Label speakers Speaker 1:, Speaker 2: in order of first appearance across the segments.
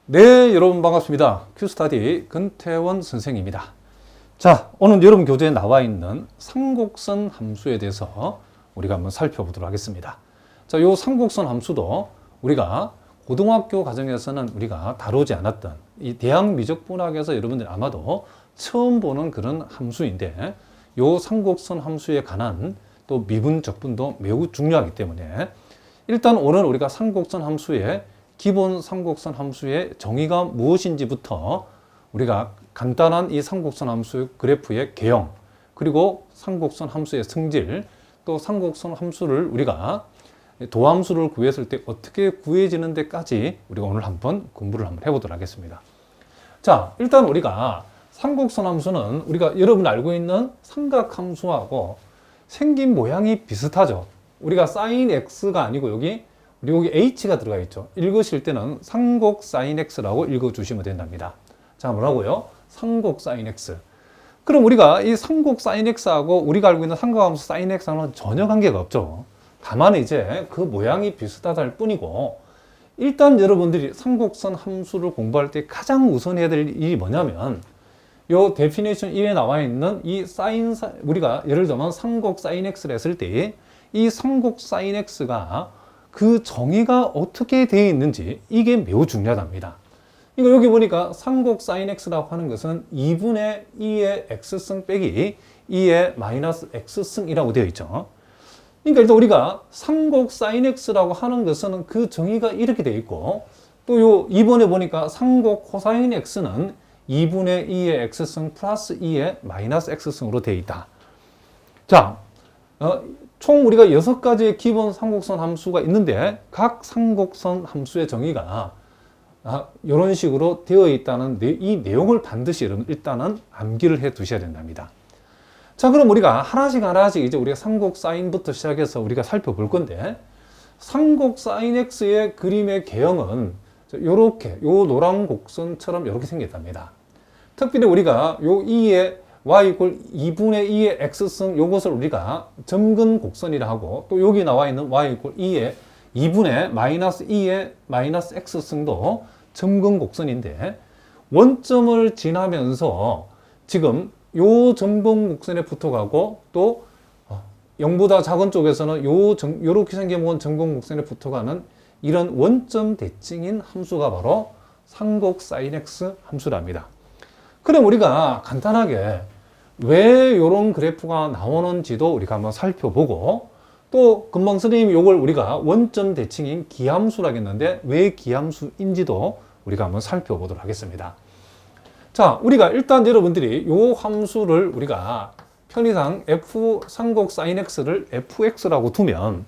Speaker 1: 네, 여러분 반갑습니다. 큐스타디 근태원 선생입니다. 자, 오늘 여러분 교재에 나와 있는 삼곡선 함수에 대해서 우리가 한번 살펴보도록 하겠습니다. 자, 요 삼곡선 함수도 우리가 고등학교 과정에서는 우리가 다루지 않았던 이 대학 미적분학에서 여러분들 아마도 처음 보는 그런 함수인데, 요 삼곡선 함수에 관한 또 미분 적분도 매우 중요하기 때문에 일단 오늘 우리가 삼곡선 함수의 기본 삼곡선 함수의 정의가 무엇인지부터 우리가 간단한 이 삼곡선 함수 그래프의 개형, 그리고 삼곡선 함수의 성질, 또 삼곡선 함수를 우리가 도함수를 구했을 때 어떻게 구해지는 데까지 우리가 오늘 한번 공부를 한번 해보도록 하겠습니다. 자, 일단 우리가 삼곡선 함수는 우리가 여러분 알고 있는 삼각함수하고 생긴 모양이 비슷하죠. 우리가 sin x가 아니고 여기 h가 들어가 있죠. 읽으실 때는 삼곡 sin x라고 읽어주시면 된답니다. 자, 뭐라고요? 삼곡 sin x. 그럼 우리가 이 삼곡 sin x하고 우리가 알고 있는 삼각함수 sin x는 전혀 관계가 없죠. 다만 이제 그 모양이 비슷하다일 뿐이고, 일단 여러분들이 삼곡선 함수를 공부할 때 가장 우선해야 될 일이 뭐냐면, 요 데피니션 1에 나와 있는 이 우리가 예를 들면 삼곡 sin x를 했을 때 이 삼곡 sin x가 그 정의가 어떻게 되어 있는지 이게 매우 중요하답니다. 이거 여기 보니까 삼곡 sin x라고 하는 것은 2분의 2의 x승 빼기 2의 마이너스 x승이라고 되어 있죠. 그러니까 일단 우리가 삼곡 sin x라고 하는 것은 그 정의가 이렇게 되어 있고, 또 요 2번에 보니까 삼곡 코사인 x는 2분의 2의 x승 플러스 2의 마이너스 x승으로 되어 있다. 자, 총 우리가 6가지의 기본 삼곡선 함수가 있는데, 각 삼곡선 함수의 정의가 이런 식으로 되어 있다는 이 내용을 반드시 여러분 일단은 암기를 해 두셔야 된답니다. 자, 그럼 우리가 하나씩 이제 우리가 삼곡 사인부터 시작해서 우리가 살펴볼 건데, 삼곡 sin x의 그림의 개형은 요렇게 요 노란 곡선처럼 이렇게 생겼답니다. 특별히 우리가 요 2의 y 이퀄 2분의 2의 x승 요것을 우리가 점근 곡선이라 하고, 또 여기 나와 있는 y 이퀄 2의 2분의 마이너스 2의 마이너스 x승도 점근 곡선인데, 원점을 지나면서 지금 요 점근 곡선에 붙어가고, 또 0보다 작은 쪽에서는 요렇게 생겨본 점근 곡선에 붙어가는 이런 원점 대칭인 함수가 바로 삼곡 sin x 함수랍니다. 그럼 우리가 간단하게 왜 이런 그래프가 나오는지도 우리가 한번 살펴보고, 또 금방 선생님이 이걸 우리가 원점 대칭인 기함수라고 했는데 왜 기함수인지도 우리가 한번 살펴보도록 하겠습니다. 자, 우리가 일단 여러분들이 이 함수를 우리가 편의상 삼곡 sin x를 fx라고 두면,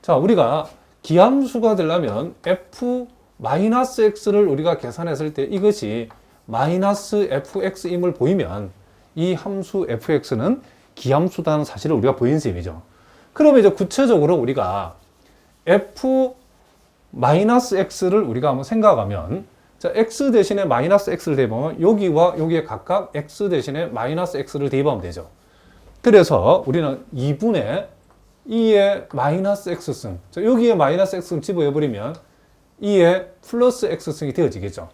Speaker 1: 자, 우리가 기함수가 되려면 f-x를 우리가 계산했을 때 이것이 마이너스 fx임을 보이면 이 함수 fx는 기함수다는 사실을 우리가 보인 셈이죠. 그러면 이제 구체적으로 우리가 f-x를 우리가 한번 생각하면, 자, x 대신에 마이너스 x를 대입하면 여기와 여기에 각각 x 대신에 마이너스 x를 대입하면 되죠. 그래서 우리는 2분의 2의 마이너스 x승, 자, 여기에 마이너스 x승 집어해버리면 2의 플러스 x승이 되어지겠죠.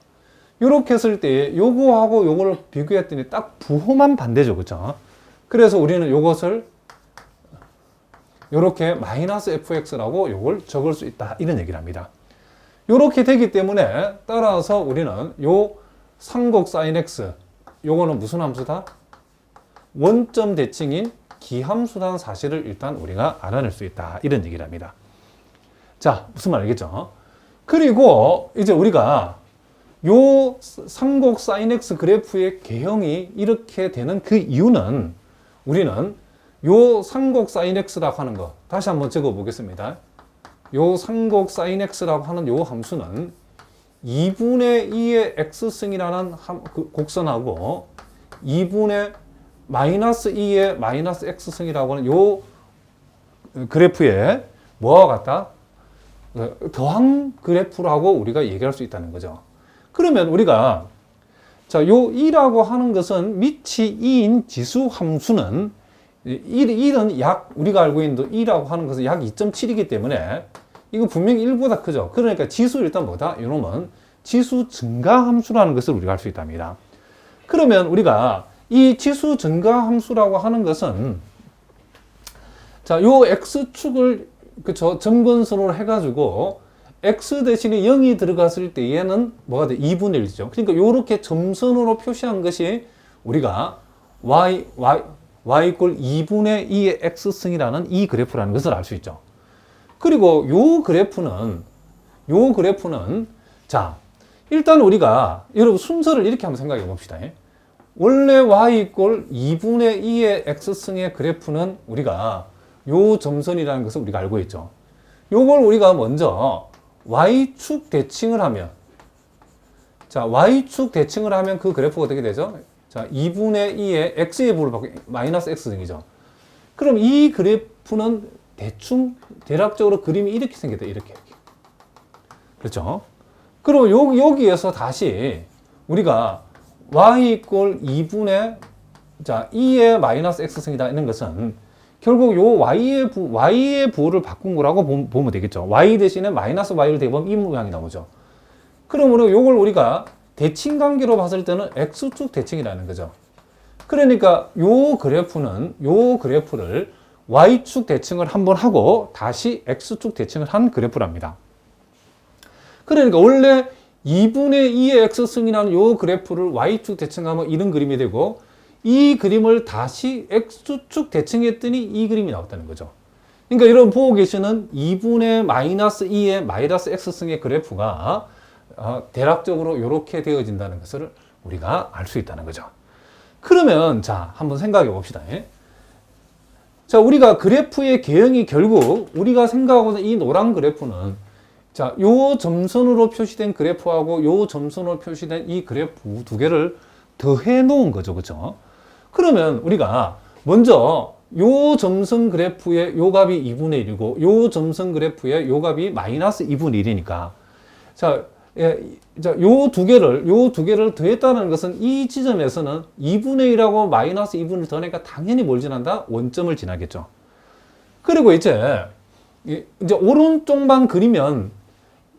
Speaker 1: 이렇게 했을 때 요거하고 요거를 비교했더니 딱 부호만 반대죠. 그렇죠? 그래서 우리는 요것을 요렇게 마이너스 fx라고 요걸 적을 수 있다, 이런 얘기를 합니다. 요렇게 되기 때문에 따라서 우리는 요 삼곡 sin x 요거는 무슨 함수다? 원점 대칭인 기함수라는 사실을 일단 우리가 알아낼 수 있다, 이런 얘기를 합니다. 자, 무슨 말 알겠죠? 그리고 이제 우리가 요 삼곡 sin x 그래프의 개형이 이렇게 되는 그 이유는, 우리는 요 삼곡 sin x라고 하는 거 다시 한번 적어 보겠습니다. 요 삼곡 sin x라고 하는 요 함수는 2분의 2의 x승이라는 곡선하고 2분의 마이너스 2의 마이너스 x승이라고 하는 요 그래프에 뭐와 같다? 더한 그래프라고 우리가 얘기할 수 있다는 거죠. 그러면 우리가, 자, 요 2라고 하는 것은 밑이 2인 지수 함수는 1은 약, 우리가 알고 있는 2라고 하는 것은 약 2.7이기 때문에 이거 분명히 1보다 크죠. 그러니까 지수 일단 뭐다? 이놈은 지수 증가 함수라는 것을 우리가 알 수 있답니다. 그러면 우리가 이 지수 증가 함수라고 하는 것은 자, 요 x축을 그쵸 점근선으로 해가지고 x 대신에 0이 들어갔을 때 얘는 뭐가 돼? 2분의 1이죠. 그러니까 요렇게 점선으로 표시한 것이 우리가 y 이꼴 2분의 2의 x승이라는 이 그래프라는 것을 알 수 있죠. 그리고 요 그래프는 자, 일단 우리가 여러분 순서를 이렇게 한번 생각해 봅시다. 원래 y 이꼴 2분의 2의 x승의 그래프는 우리가 요 점선이라는 것을 우리가 알고 있죠. 요걸 우리가 먼저 y축 대칭을 하면, 자, y축 대칭을 하면 그 그래프가 어떻게 되죠? 자, 2분의 2의 x의 부를 받고 마이너스 x등이죠. 그럼 이 그래프는 대략적으로 그림이 이렇게 생겼다. 이렇게. 그렇죠? 그럼 여기에서 다시 우리가 y 이꼴 2분의 자, 2의 마이너스 x승이다 있는 것은 결국 요 y의 부호를 바꾼 거라고 보면 되겠죠. y 대신에 마이너스 y를 대보면 이 모양이 나오죠. 그러므로 요걸 우리가 대칭 관계로 봤을 때는 x축 대칭이라는 거죠. 그러니까 요 그래프를 y축 대칭을 한번 하고 다시 x축 대칭을 한 그래프랍니다. 그러니까 원래 2분의 2의 x승이라는 요 그래프를 y축 대칭하면 이런 그림이 되고 이 그림을 다시 x축 대칭했더니 이 그림이 나왔다는 거죠. 그러니까 여러분 보고 계시는 2분의 마이너스 2의 마이너스 x승의 그래프가 대략적으로 이렇게 되어진다는 것을 우리가 알 수 있다는 거죠. 그러면 자, 한번 생각해 봅시다. 자, 우리가 그래프의 개형이 결국 우리가 생각하고는 이 노란 그래프는 자, 요 점선으로 표시된 그래프하고 요 점선으로 표시된 이 그래프 두 개를 더해 놓은 거죠. 그렇죠? 그러면 우리가 먼저 요 점선 그래프의 요 값이 2분의 1이고 요 점선 그래프의 요 값이 마이너스 2분의 1이니까 자, 요 두 개를 더했다는 것은 이 지점에서는 2분의 1하고 마이너스 2분의 1 더하니까 당연히 뭘 지난다? 원점을 지나겠죠. 그리고 이제 오른쪽만 그리면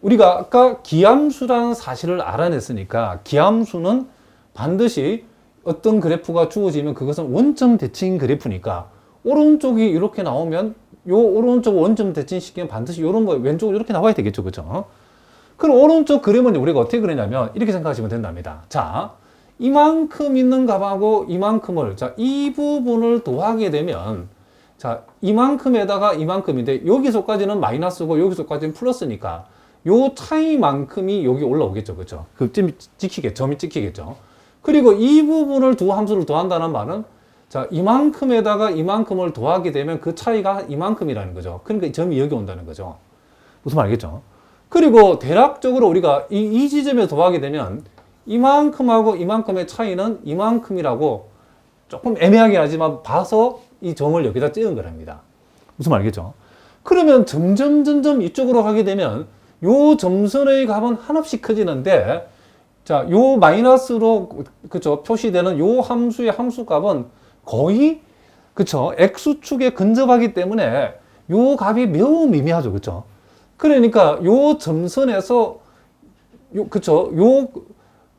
Speaker 1: 우리가 아까 기함수라는 사실을 알아냈으니까 기함수는 반드시 어떤 그래프가 주어지면 그것은 원점 대칭 그래프니까 오른쪽이 이렇게 나오면 요 오른쪽 원점 대칭 시키면 반드시 요런 거 왼쪽으로 이렇게 나와야 되겠죠. 그죠? 그럼 오른쪽 그림은 우리가 어떻게 그리냐면 이렇게 생각하시면 된답니다. 자, 이만큼 있는 값하고 이만큼을 자, 이 부분을 더하게 되면 자, 이만큼에다가 이만큼인데 여기서까지는 마이너스고 여기서까지는 플러스니까 요 차이만큼이 여기 올라오겠죠. 그죠? 그 점이 찍히겠죠. 그리고 이 부분을 두 함수를 더한다는 말은 자, 이만큼에다가 이만큼을 더하게 되면 그 차이가 이만큼이라는 거죠. 그러니까 이 점이 여기 온다는 거죠. 무슨 말 알겠죠? 그리고 대략적으로 우리가 이 지점에 더하게 되면 이만큼하고 이만큼의 차이는 이만큼이라고 조금 애매하게 하지만 봐서 이 점을 여기다 찍은 거랍니다. 무슨 말 알겠죠? 그러면 점점 이쪽으로 가게 되면 요 점선의 값은 한없이 커지는데 자, 요 마이너스로 그쵸 표시되는 요 함수의 함수값은 거의 그쵸 x축에 근접하기 때문에 요 값이 매우 미미하죠. 그쵸? 그러니까 요 점선에서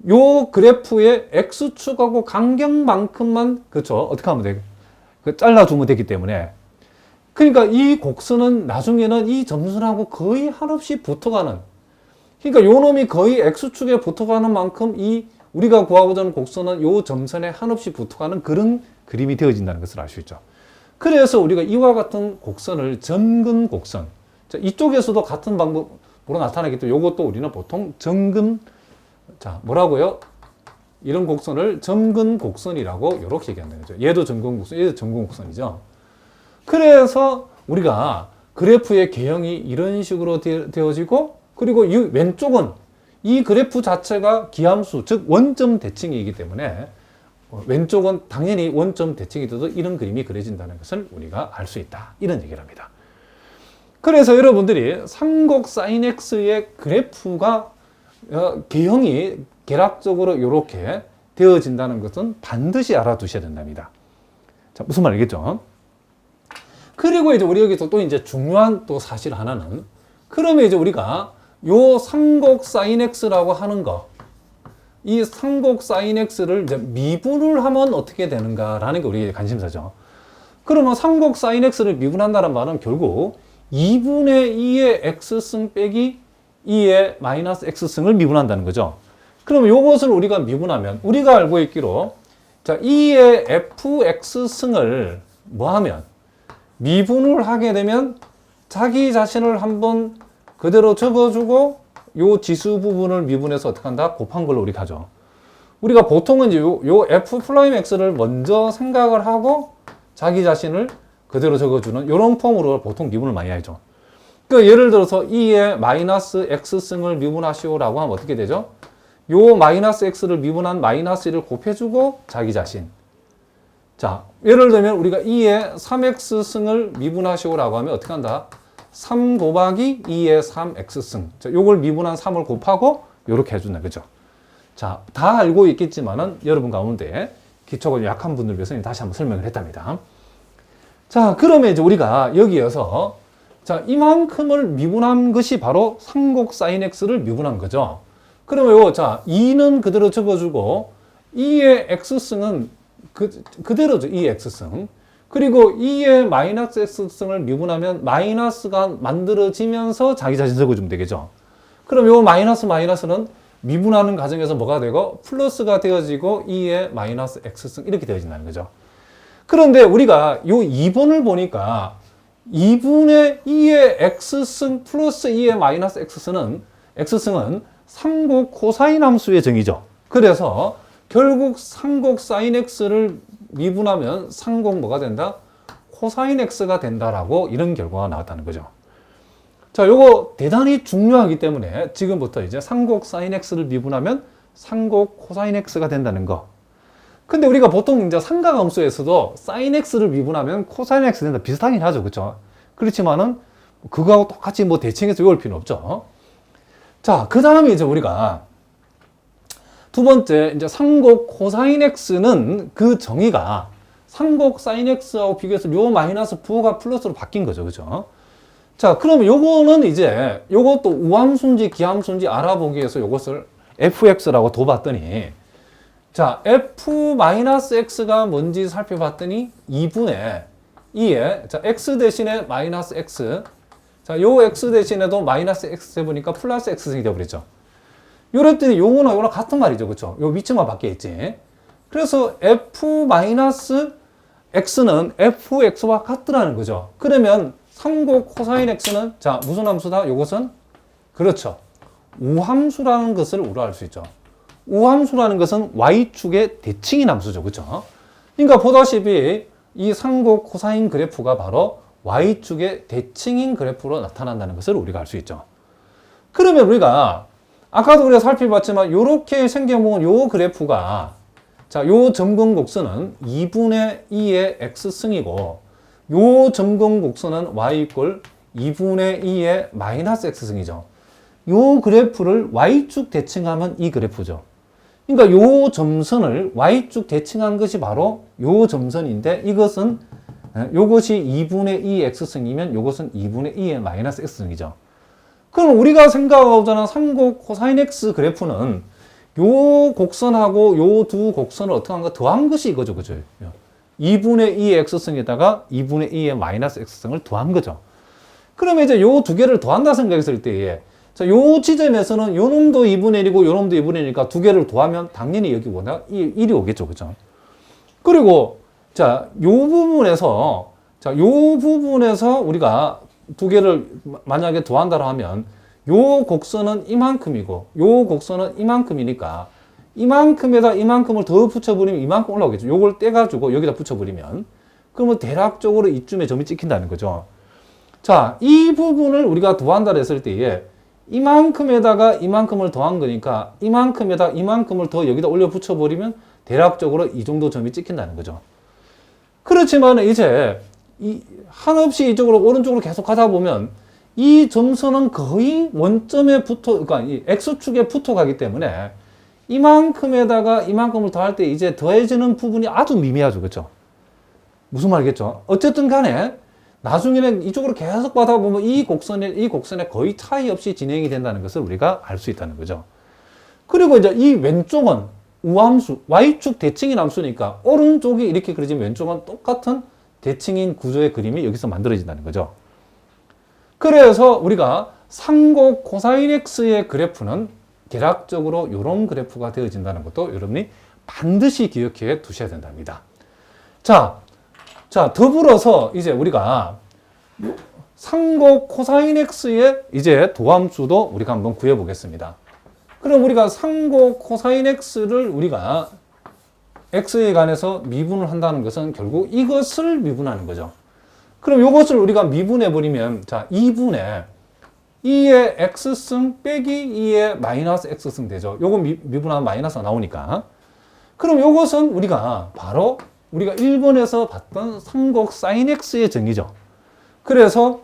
Speaker 1: 요 그래프의 x축하고 간격만큼만 그쵸 어떻게 하면 돼? 잘라주면 되기 때문에 그러니까 이 곡선은 나중에는 이 점선하고 거의 한없이 붙어가는 그러니까 요 놈이 거의 x축에 붙어가는 만큼 이 우리가 구하고자 하는 곡선은 요 점선에 한없이 붙어가는 그런 그림이 되어진다는 것을 알 수 있죠. 그래서 우리가 이와 같은 곡선을 점근 곡선 자, 이쪽에서도 같은 방법으로 나타나기 때문에 요것도 우리는 보통 점근 자 뭐라고요? 이런 곡선을 점근 곡선이라고 이렇게 얘기한다는 거죠. 얘도 점근 곡선, 얘도 점근 곡선이죠. 그래서 우리가 그래프의 개형이 이런 식으로 되어지고 그리고 이 왼쪽은 이 그래프 자체가 기함수, 즉 원점 대칭이기 때문에 왼쪽은 당연히 원점 대칭이 돼도 이런 그림이 그려진다는 것을 우리가 알 수 있다. 이런 얘기를 합니다. 그래서 여러분들이 삼곡 sin x의 그래프가 개형이 계략적으로 이렇게 되어진다는 것은 반드시 알아두셔야 된답니다. 자, 무슨 말 알겠죠? 그리고 이제 우리 여기서 또 이제 중요한 또 사실 하나는 그러면 이제 우리가 요 상곡 sin x라고 하는 거, 이 상곡 sin x를 이제 미분을 하면 어떻게 되는가라는 게 우리의 관심사죠. 그러면 상곡 sin x를 미분한다는 말은 결국 2분의 2의 x승 빼기 2의 마이너스 x승을 미분한다는 거죠. 그럼 이것을 우리가 미분하면 우리가 알고 있기로 자 2의 fx승을 뭐하면 미분을 하게 되면 자기 자신을 한번 그대로 적어주고 요 지수 부분을 미분해서 어떻게 한다? 곱한 걸로 우리가 하죠. 우리가 보통은 이제 요 f'x를 먼저 생각을 하고 자기 자신을 그대로 적어주는 이런 폼으로 보통 미분을 많이 하죠. 그러니까 예를 들어서 2의 마이너스 x승을 미분하시오라고 하면 어떻게 되죠? 요 마이너스 x를 미분한 마이너스 1을 곱해주고 자기 자신. 자, 예를 들면 우리가 2의 3x승을 미분하시오라고 하면 어떻게 한다? 3 곱하기 2의 3x승. 자, 요걸 미분한 3을 곱하고 요렇게 해준다. 그죠? 자, 다 알고 있겠지만은 여러분 가운데 기초가 약한 분들 위해서 다시 한번 설명을 했답니다. 자, 그러면 이제 우리가 여기에서 자, 이만큼을 미분한 것이 바로 상곡 sin x를 미분한 거죠. 그러면 요, 자, 2는 그대로 적어주고 2의 x승은 그대로죠. 2의 x승. 그리고 2의 마이너스 x승을 미분하면 마이너스가 만들어지면서 자기 자신 적어주면 되겠죠. 그럼 요 마이너스는 미분하는 과정에서 뭐가 되고 플러스가 되어지고 2의 마이너스 x승 이렇게 되어진다는 거죠. 그런데 우리가 요 2번을 보니까 2분의 2의 x승 플러스 2의 마이너스 x승은 상곡 코사인 함수의 정의죠. 그래서 결국 상곡 sin x를 미분하면 상곡 뭐가 된다? 코사인 x가 된다라고 이런 결과가 나왔다는 거죠. 자, 요거 대단히 중요하기 때문에 지금부터 이제 상곡 sin x를 미분하면 상곡 코사인 x가 된다는 거. 근데 우리가 보통 이제 삼각함수에서도 sin x를 미분하면 코사인 x 된다 비슷하긴 하죠. 그렇죠? 그렇지만은 그거하고 똑같이 뭐 대칭해서 외울 필요는 없죠. 자, 그 다음에 이제 우리가 두 번째 이제 상곡 코사인 x는 그 정의가 상곡 sin x하고 비교해서 요 마이너스 부호가 플러스로 바뀐 거죠. 그죠? 자, 그럼 요거는 이제 요것도 우함수인지 기함수인지 알아보기 위해서 요것을 fx라고 둬봤더니 자, f-x가 뭔지 살펴봤더니 2분의 2에 자, x 대신에 마이너스 x 자, 요 x 대신에도 마이너스 x 해보니까 플러스 x승이 되어버렸죠. 요랬더니 요거나 요거나 같은 말이죠. 그쵸? 요 위치만 바뀌었지. 그래서 f-x는 fx와 같더라는 거죠. 그러면 상곡 코사인 x는 자, 무슨 함수다? 요것은 그렇죠. 우함수라는 것을 우리가 알 수 있죠. 우함수라는 것은 y축의 대칭인 함수죠. 그쵸? 그러니까 보다시피 이 상곡 코사인 그래프가 바로 y축의 대칭인 그래프로 나타난다는 것을 우리가 알 수 있죠. 그러면 우리가 아까도 우리가 살펴봤지만 이렇게 생겨본 요 그래프가 자, 요 점근 곡선은 2분의 2의 x승이고 요 점근 곡선은 y 이꼴 2분의 2의 마이너스 x승이죠. 요 그래프를 y축 대칭하면 이 그래프죠. 그러니까 요 점선을 y축 대칭한 것이 바로 요 점선인데 이것은 요것이 2분의 2 x승이면 요것은 2분의 2의 마이너스 x승이죠. 그럼 우리가 생각하고자 상곡 코사인 x 그래프는 요 곡선하고 요 두 곡선을 어떻게 한 거 더한 것이 이거죠. 그죠? 2분의 2 x승에다가 2분의 2의 마이너스 x승을 더한 거죠. 그러면 이제 요 두 개를 더한다 생각했을 때에 자, 요 지점에서는 요 놈도 2분의 1이고 요 놈도 2분의 1이니까 두 개를 더하면 당연히 여기보다 1이 오겠죠. 그죠? 그리고 자, 요 부분에서 우리가 두 개를 만약에 더한다고 하면 요 곡선은 이만큼이고 요 곡선은 이만큼이니까 이만큼에다 이만큼을 더 붙여버리면 이만큼 올라오겠죠. 요걸 떼가지고 여기다 붙여버리면 그러면 대략적으로 이쯤에 점이 찍힌다는 거죠. 자, 이 부분을 우리가 더한다 했을 때에 이만큼에다가 이만큼을 더한 거니까 이만큼에다 이만큼을 더 여기다 올려 붙여버리면 대략적으로 이 정도 점이 찍힌다는 거죠. 그렇지만 이제 한없이 이쪽으로 오른쪽으로 계속 가다 보면 이 점선은 거의 원점에 그러니까 이 x축에 붙어 가기 때문에 이만큼에다가 이만큼을 더할 때 이제 더해지는 부분이 아주 미미하죠. 그렇죠? 무슨 말이겠죠? 어쨌든 간에 나중에는 이쪽으로 계속 가다 보면 이 곡선에 거의 차이 없이 진행이 된다는 것을 우리가 알 수 있다는 거죠. 그리고 이제 이 왼쪽은 우함수, Y축 대칭인 함수니까 오른쪽이 이렇게 그려지면 왼쪽은 똑같은 대칭인 구조의 그림이 여기서 만들어진다는 거죠. 그래서 우리가 상곡 코사인 X의 그래프는 대략적으로 이런 그래프가 되어진다는 것도 여러분이 반드시 기억해 두셔야 된답니다. 자, 더불어서 이제 우리가 상곡 코사인 X의 이제 도함수도 우리가 한번 구해 보겠습니다. 그럼 우리가 상곡 코사인 X를 우리가 X에 관해서 미분을 한다는 것은 결국 이것을 미분하는 거죠. 그럼 이것을 우리가 미분해 버리면, 자, 2분의 2의 X승 빼기 2의 마이너스 X승 되죠. 요거 미분하면 마이너스가 나오니까. 그럼 이것은 우리가 바로 우리가 1번에서 봤던 상곡 사인 X의 정의죠. 그래서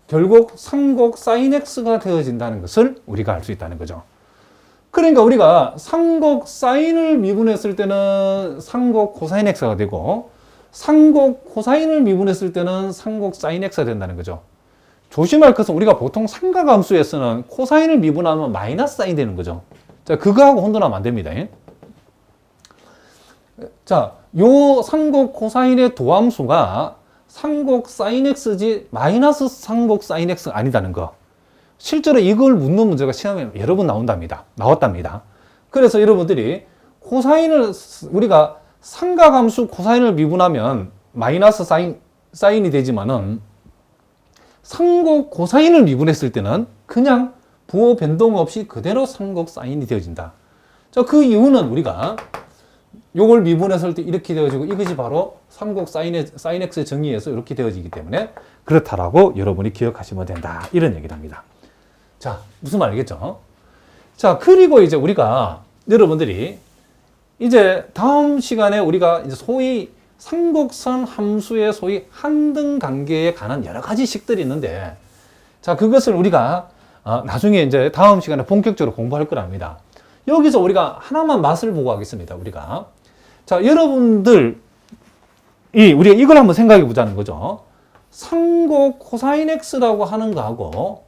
Speaker 1: 결국 상곡 사인 X가 되어진다는 것을 우리가 알 수 있다는 거죠. 그러니까 우리가 상곡 사인을 미분했을 때는 상곡 코사인 X가 되고, 상곡 코사인을 미분했을 때는 상곡 사인 X가 된다는 거죠. 조심할 것은 우리가 보통 삼각함수에서는 코사인을 미분하면 마이너스 사인 되는 거죠. 자, 그거하고 혼돈하면 안 됩니다. 자, 요 상곡 코사인의 도함수가 상곡 사인 X지 마이너스 상곡 사인 X 아니다는 거. 실제로 이걸 묻는 문제가 시험에 여러 번 나왔답니다. 그래서 여러분들이 코사인을 우리가 삼각함수 코사인을 미분하면 마이너스 사인이 되지만은 상곡 코사인을 미분했을 때는 그냥 부호 변동 없이 그대로 상곡 사인이 되어진다. 자, 그 이유는 우리가 요걸 미분했을 때 이렇게 되어지고 이것이 바로 상곡 사인 X의 정의에서 이렇게 되어지기 때문에 그렇다라고 여러분이 기억하시면 된다. 이런 얘기를 합니다. 자, 무슨 말 알겠죠? 자, 그리고 이제 우리가 여러분들이 이제 다음 시간에 우리가 이제 소위 상곡선 함수의 소위 한등 관계에 관한 여러 가지 식들이 있는데, 자, 그것을 우리가 나중에 이제 다음 시간에 본격적으로 공부할 거랍니다. 여기서 우리가 하나만 맛을 보고 하겠습니다. 우리가. 자, 여러분들이 우리가 이걸 한번 생각해 보자는 거죠. 상곡 코사인 X라고 하는 거하고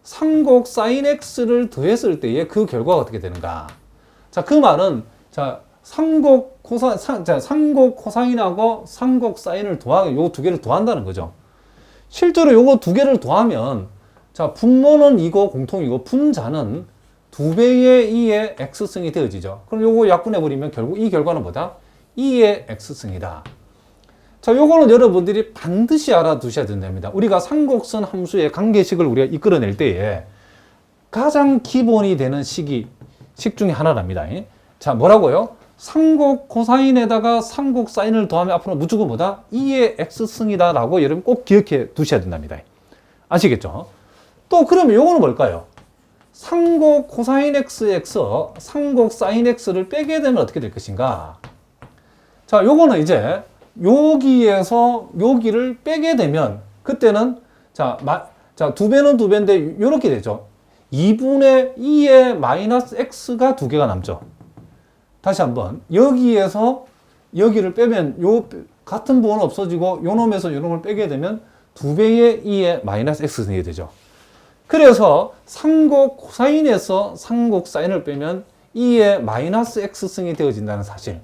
Speaker 1: 상곡 사인 X를 더했을 때의 그 결과가 어떻게 되는가? 자, 그 말은, 자, 상곡 코사인하고 상곡 사인을 더하게 요 두 개를 더한다는 거죠. 실제로 요거 두 개를 더하면, 자, 분모는 이거 공통이고 분자는 2배의 2의 X승이 되어지죠. 그럼 요거 약분해버리면 결국 이 결과는 뭐다? 2의 X승이다. 자, 요거는 여러분들이 반드시 알아두셔야 된답니다. 우리가 상곡선 함수의 관계식을 우리가 이끌어낼 때에 가장 기본이 되는 식 중에 하나랍니다. 자, 뭐라고요? 상곡 코사인에다가 상곡 사인을 더하면 앞으로 무조건 뭐다? 2의 X승이다 라고 여러분 꼭 기억해 두셔야 된답니다. 아시겠죠? 또 그러면 요거는 뭘까요? 상곡 코사인 X에서 상곡 사인 X를 빼게 되면 어떻게 될 것인가? 자, 요거는 이제 여기에서 여기를 빼게 되면 그때는 자, 2배는 2배인데 요렇게 되죠. 2분의 2의 마이너스 X가 2개가 남죠. 다시 한번 여기에서 여기를 빼면 요 같은 부호는 없어지고 요 놈에서 요 놈을 빼게 되면 2배의 2의 마이너스 X승이 되죠. 그래서 상곡 코사인에서 상곡 사인을 빼면 2의 마이너스 X승이 되어진다는 사실.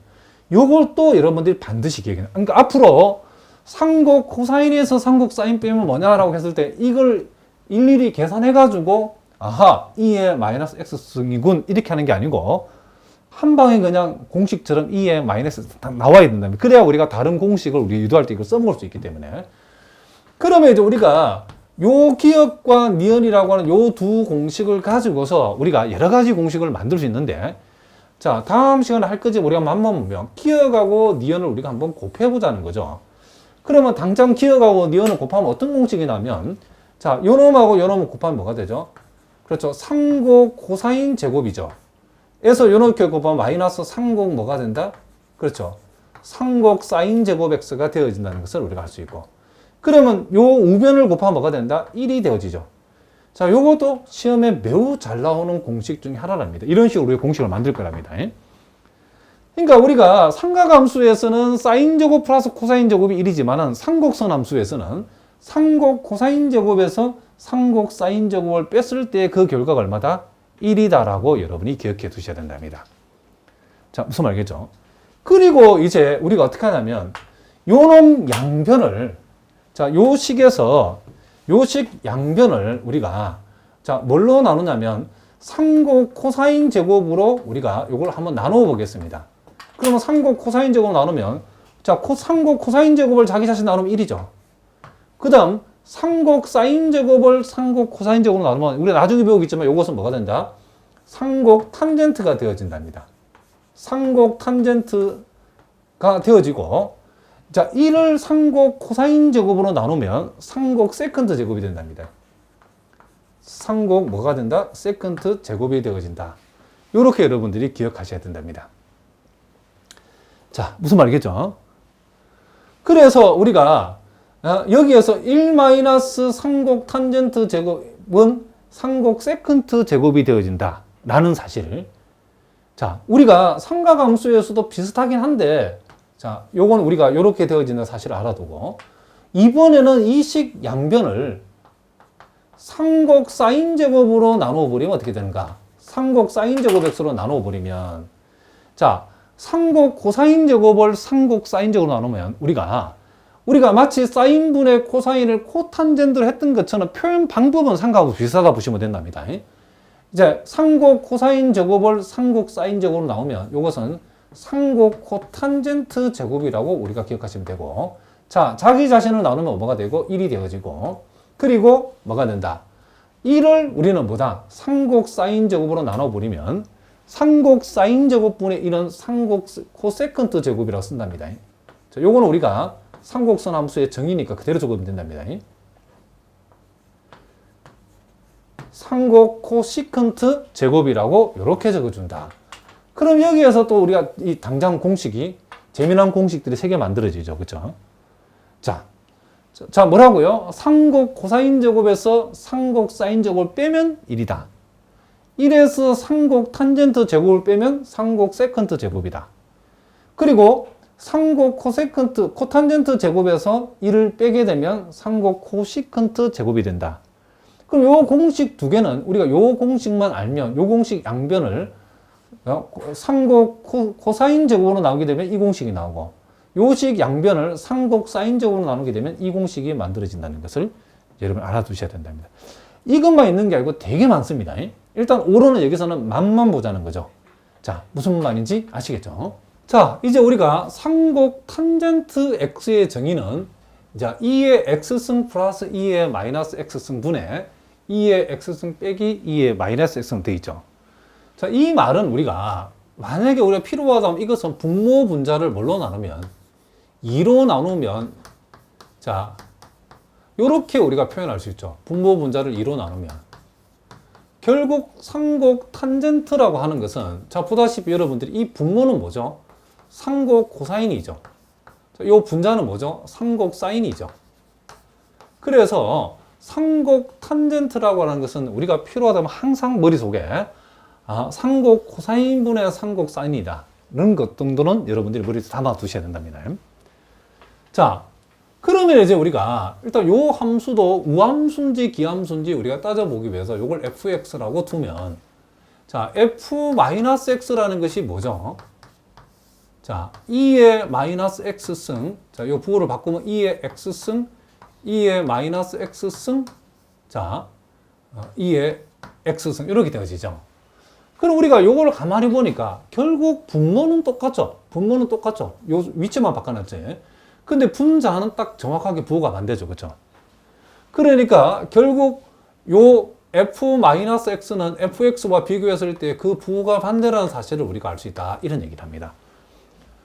Speaker 1: 요걸 또 여러분들이 반드시 기억해요. 그러니까 앞으로 상곡 코사인에서 상곡 사인 빼면 뭐냐라고 했을 때 이걸 일일이 계산해가지고 아하 2의 마이너스 X승이군 이렇게 하는 게 아니고 한 방에 그냥 공식처럼 2의 마이너스 나와야 된다면 그래야 우리가 다른 공식을 우리 유도할 때 이걸 써먹을 수 있기 때문에 그러면 이제 우리가 요 기억과 니은이라고 하는 요 두 공식을 가지고서 우리가 여러 가지 공식을 만들 수 있는데 자, 다음 시간에 할 거지 우리가 맘만 보면 기억하고 니은을 우리가 한번 곱해보자는 거죠. 그러면 당장 기억하고 니은을 곱하면 어떤 공식이 나면 자, 요 놈하고 요 놈을 곱하면 뭐가 되죠? 그렇죠. 상곡 코사인 제곱이죠. 에서 요렇게 곱하면 마이너스 상곡 뭐가 된다? 그렇죠. 상곡 사인 제곱 X가 되어진다는 것을 우리가 알 수 있고 그러면 요 우변을 곱하면 뭐가 된다? 1이 되어지죠. 자, 요것도 시험에 매우 잘 나오는 공식 중에 하나랍니다. 이런 식으로 우리가 공식을 만들 거랍니다. 그러니까 우리가 삼각함수에서는 사인 제곱 플러스 코사인 제곱이 1이지만은 삼곡선 함수에서는 삼곡 코사인 제곱에서 삼곡 사인 제곱을 뺐을 때 그 결과가 얼마다? 1이다라고 여러분이 기억해 두셔야 된답니다. 자, 무슨 말이겠죠? 그리고 이제 우리가 어떻게 하냐면 요놈 양변을 자, 요 식에서 요식 양변을 우리가 자, 뭘로 나누냐면 삼곡 코사인 제곱으로 우리가 요걸 한번 나누어 보겠습니다. 그러면 삼곡 코사인 제곱 나누면 자, 삼곡 코사인 제곱을 자기 자신 나누면 1이죠. 그다음 삼곡 사인 제곱을 삼곡 코사인 제곱으로 나누면 우리가 나중에 배우겠지만 이것은 뭐가 된다? 삼곡 탄젠트가 되어진답니다. 삼곡 탄젠트가 되어지고 자, 1을 삼곡 코사인 제곱으로 나누면 삼곡 세컨드 제곱이 된답니다. 삼곡 뭐가 된다? 세컨드 제곱이 되어진다. 이렇게 여러분들이 기억하셔야 된답니다. 자, 무슨 말이겠죠? 그래서 우리가 여기에서 1 삼곡 탄젠트 제곱은 삼곡 세컨드 제곱이 되어진다 라는 사실을 자, 우리가 삼각함수에서도 비슷하긴 한데 자, 요건 우리가 이렇게 되어지는 사실을 알아두고 이번에는 이 식 양변을 삼곡 사인 제곱으로 나누어 버리면 어떻게 되는가? 삼곡 사인 제곱 x로 나누어 버리면 자, 삼곡 코사인 제곱을 삼곡 사인 제곱으로 나누면 우리가 마치 사인분의 코사인을 코탄젠트로 했던 것처럼 표현 방법은 삼각하고 비슷하다 보시면 된답니다. 이제 삼곡 코사인 제곱을 삼곡 사인 제곱으로 나오면 이것은 삼곡 코탄젠트 제곱이라고 우리가 기억하시면 되고 자, 자기 자신을 나누면 뭐가 되고 1이 되어지고 그리고 뭐가 된다? 1을 우리는 뭐다? 삼곡 사인 제곱으로 나눠버리면 삼곡 사인 제곱분의 1은 삼곡 코세컨트 제곱이라고 쓴답니다. 자, 요거는 우리가 삼곡선 함수의 정의니까 그대로 적으면 된답니다. 삼곡 코시컨트 제곱이라고 이렇게 적어준다. 그럼 여기에서 또 우리가 이 당장 공식이 재미난 공식들이 3개 만들어지죠. 그렇죠? 자, 뭐라고요? 삼곡 코사인 제곱에서 삼곡 사인 제곱을 빼면 1이다. 1에서 삼곡 탄젠트 제곱을 빼면 삼곡 세컨트 제곱이다. 그리고 삼곡 코세컨트 코탄젠트 제곱에서 1을 빼게 되면 삼곡 코시컨트 제곱이 된다. 그럼 요 공식 두 개는 우리가 요 공식만 알면 요 공식 양변을 삼곡 코사인 제곱으로 나오게 되면 이 공식이 나오고 요식 양변을 삼곡 사인 제곱으로 나누게 되면 이 공식이 만들어진다는 것을 여러분 알아두셔야 된답니다. 이것만 있는 게 아니고 되게 많습니다. 일단 오로는 여기서는 맛만 보자는 거죠. 자, 무슨 말인지 아시겠죠? 자, 이제 우리가 삼곡 탄젠트 x의 정의는 자, 2의 x승 플러스 2의 마이너스 x승 분의 2의 x승 빼기 2의 마이너스 x승 되어 있죠. 자, 이 말은 우리가 만약에 우리가 필요하다면 이것은 분모 분자를 뭘로 나누면 2로 나누면 자, 요렇게 우리가 표현할 수 있죠. 분모 분자를 2로 나누면 결국 삼곡 탄젠트라고 하는 것은 자, 보다시피 여러분들이 이 분모는 뭐죠? 삼곡 코사인이죠. 이 분자는 뭐죠? 삼곡 사인이죠. 그래서 삼곡 탄젠트라고 하는 것은 우리가 필요하다면 항상 머릿속에 삼곡 코사인분의 삼곡 사인이다. 이런 것 정도는 여러분들이 머릿속에 담아 두셔야 된답니다. 자, 그러면 이제 우리가 일단 요 함수도 우함수인지 기함수인지 우리가 따져보기 위해서 요걸 fx라고 두면 자, f-x라는 것이 뭐죠? 자, 2의 마이너스 x승 자, 요 부호를 바꾸면 2의 x승 2의 마이너스 x승 자, 2의 x승 이렇게 되어지죠. 그럼 우리가 요걸 가만히 보니까 결국 분모는 똑같죠. 분모는 똑같죠. 요 위치만 바꿔놨지. 근데 분자는 딱 정확하게 부호가 안 되죠. 그렇죠? 그러니까 결국 요 f-x는 fx와 비교했을 때 그 부호가 반대라는 사실을 우리가 알 수 있다. 이런 얘기를 합니다.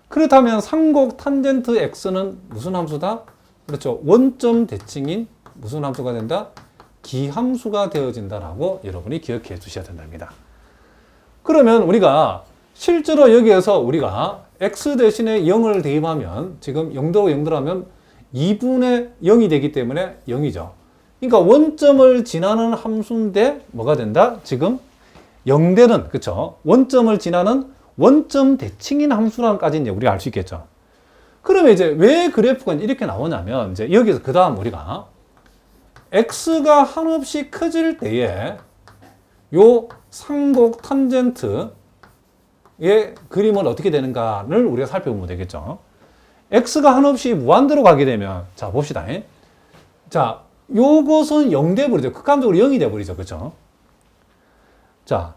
Speaker 1: 그렇다면 삼곡 탄젠트 x는 무슨 함수다? 그렇죠. 원점 대칭인 무슨 함수가 된다? 기함수가 되어진다라고 여러분이 기억해 주셔야 된답니다. 그러면 우리가 실제로 여기에서 우리가 x 대신에 0을 대입하면 지금 0도로 0도라면 2분의 0이 되기 때문에 0이죠. 그러니까 원점을 지나는 함수인데 뭐가 된다? 지금 0대는 그렇죠. 원점을 지나는 원점 대칭인 함수라는까지 이제 우리가 알 수 있겠죠. 그러면 이제 왜 그래프가 이렇게 나오냐면 이제 여기서 그 다음 우리가 x가 한없이 커질 때에 요 상곡 탄젠트의 그림은 어떻게 되는가를 우리가 살펴보면 되겠죠. x가 한없이 무한대로 가게 되면 자 봅시다. 자 요것은 0 돼버리죠. 극한적으로 0이 돼버리죠. 그렇죠? 자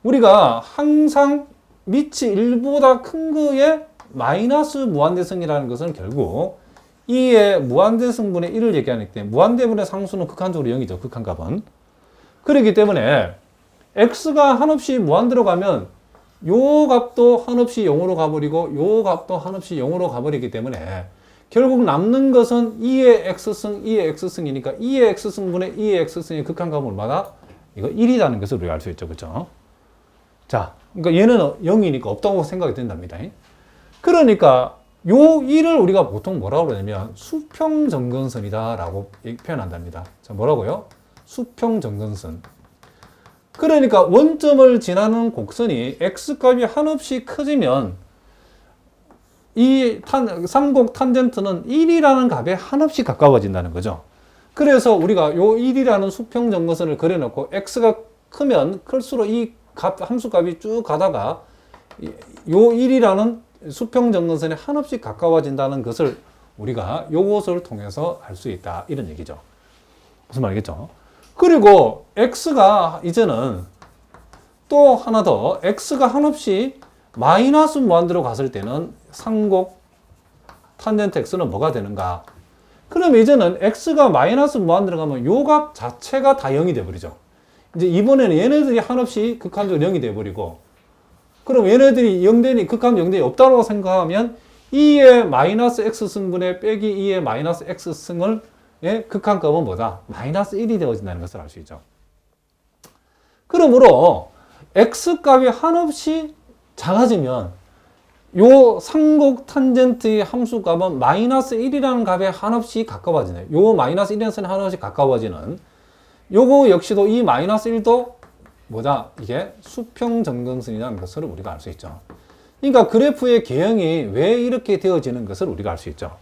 Speaker 1: 우리가 항상 밑이 1보다 큰 거에 마이너스 무한대승이라는 것은 결국 2의 무한대승분의 1을 얘기하기 때문에 무한대분의 상수는 극한적으로 0이죠. 극한값은. 그렇기 때문에 x가 한없이 무한대로 가면 요 값도 한없이 0으로 가버리고 요 값도 한없이 0으로 가버리기 때문에 결국 남는 것은 2의 x승, 2의 x승이니까 2의 x승분의 2의 x승의 극한값은 얼마다? 이거 1이라는 것을 우리가 알 수 있죠. 그렇죠? 자, 그러니까 얘는 0이니까 없다고 생각이 된답니다. 그러니까 요 1을 우리가 보통 뭐라고 그러냐면 수평정근선이다 라고 표현한답니다. 자, 뭐라고요? 수평정근선. 그러니까 원점을 지나는 곡선이 x값이 한없이 커지면 이 삼곡 탄젠트는 1이라는 값에 한없이 가까워진다는 거죠. 그래서 우리가 요 1이라는 수평정근선을 그려놓고 x가 크면 클수록 이 함수값이 쭉 가다가 요 1이라는 수평정근선에 한없이 가까워진다는 것을 우리가 요것을 통해서 알 수 있다. 이런 얘기죠. 무슨 말이겠죠? 그리고 x가 이제는 또 하나 더 x가 한없이 마이너스 무한대로 갔을 때는 상곡 탄젠트 x는 뭐가 되는가? 그럼 이제는 x가 마이너스 무한대로 가면 요 값 자체가 다 0이 돼버리죠. 이제 이번에는 얘네들이 한없이 극한적으로 0이 돼버리고 그럼 얘네들이 0대니 극한 0대니 없다고 생각하면 2의 마이너스 x승분의 빼기 2의 마이너스 x승을 극한값은 뭐다? 마이너스 1이 되어진다는 것을 알 수 있죠. 그러므로 x값이 한없이 작아지면 요 상곡 탄젠트의 함수값은 마이너스 1이라는 값에 한없이 가까워지네. 요 마이너스 1이라는 선에 한없이 가까워지는 요거 역시도 이 마이너스 1도 뭐다? 이게 수평정근선이라는 것을 우리가 알 수 있죠. 그러니까 그래프의 개형이 왜 이렇게 되어지는 것을 우리가 알 수 있죠.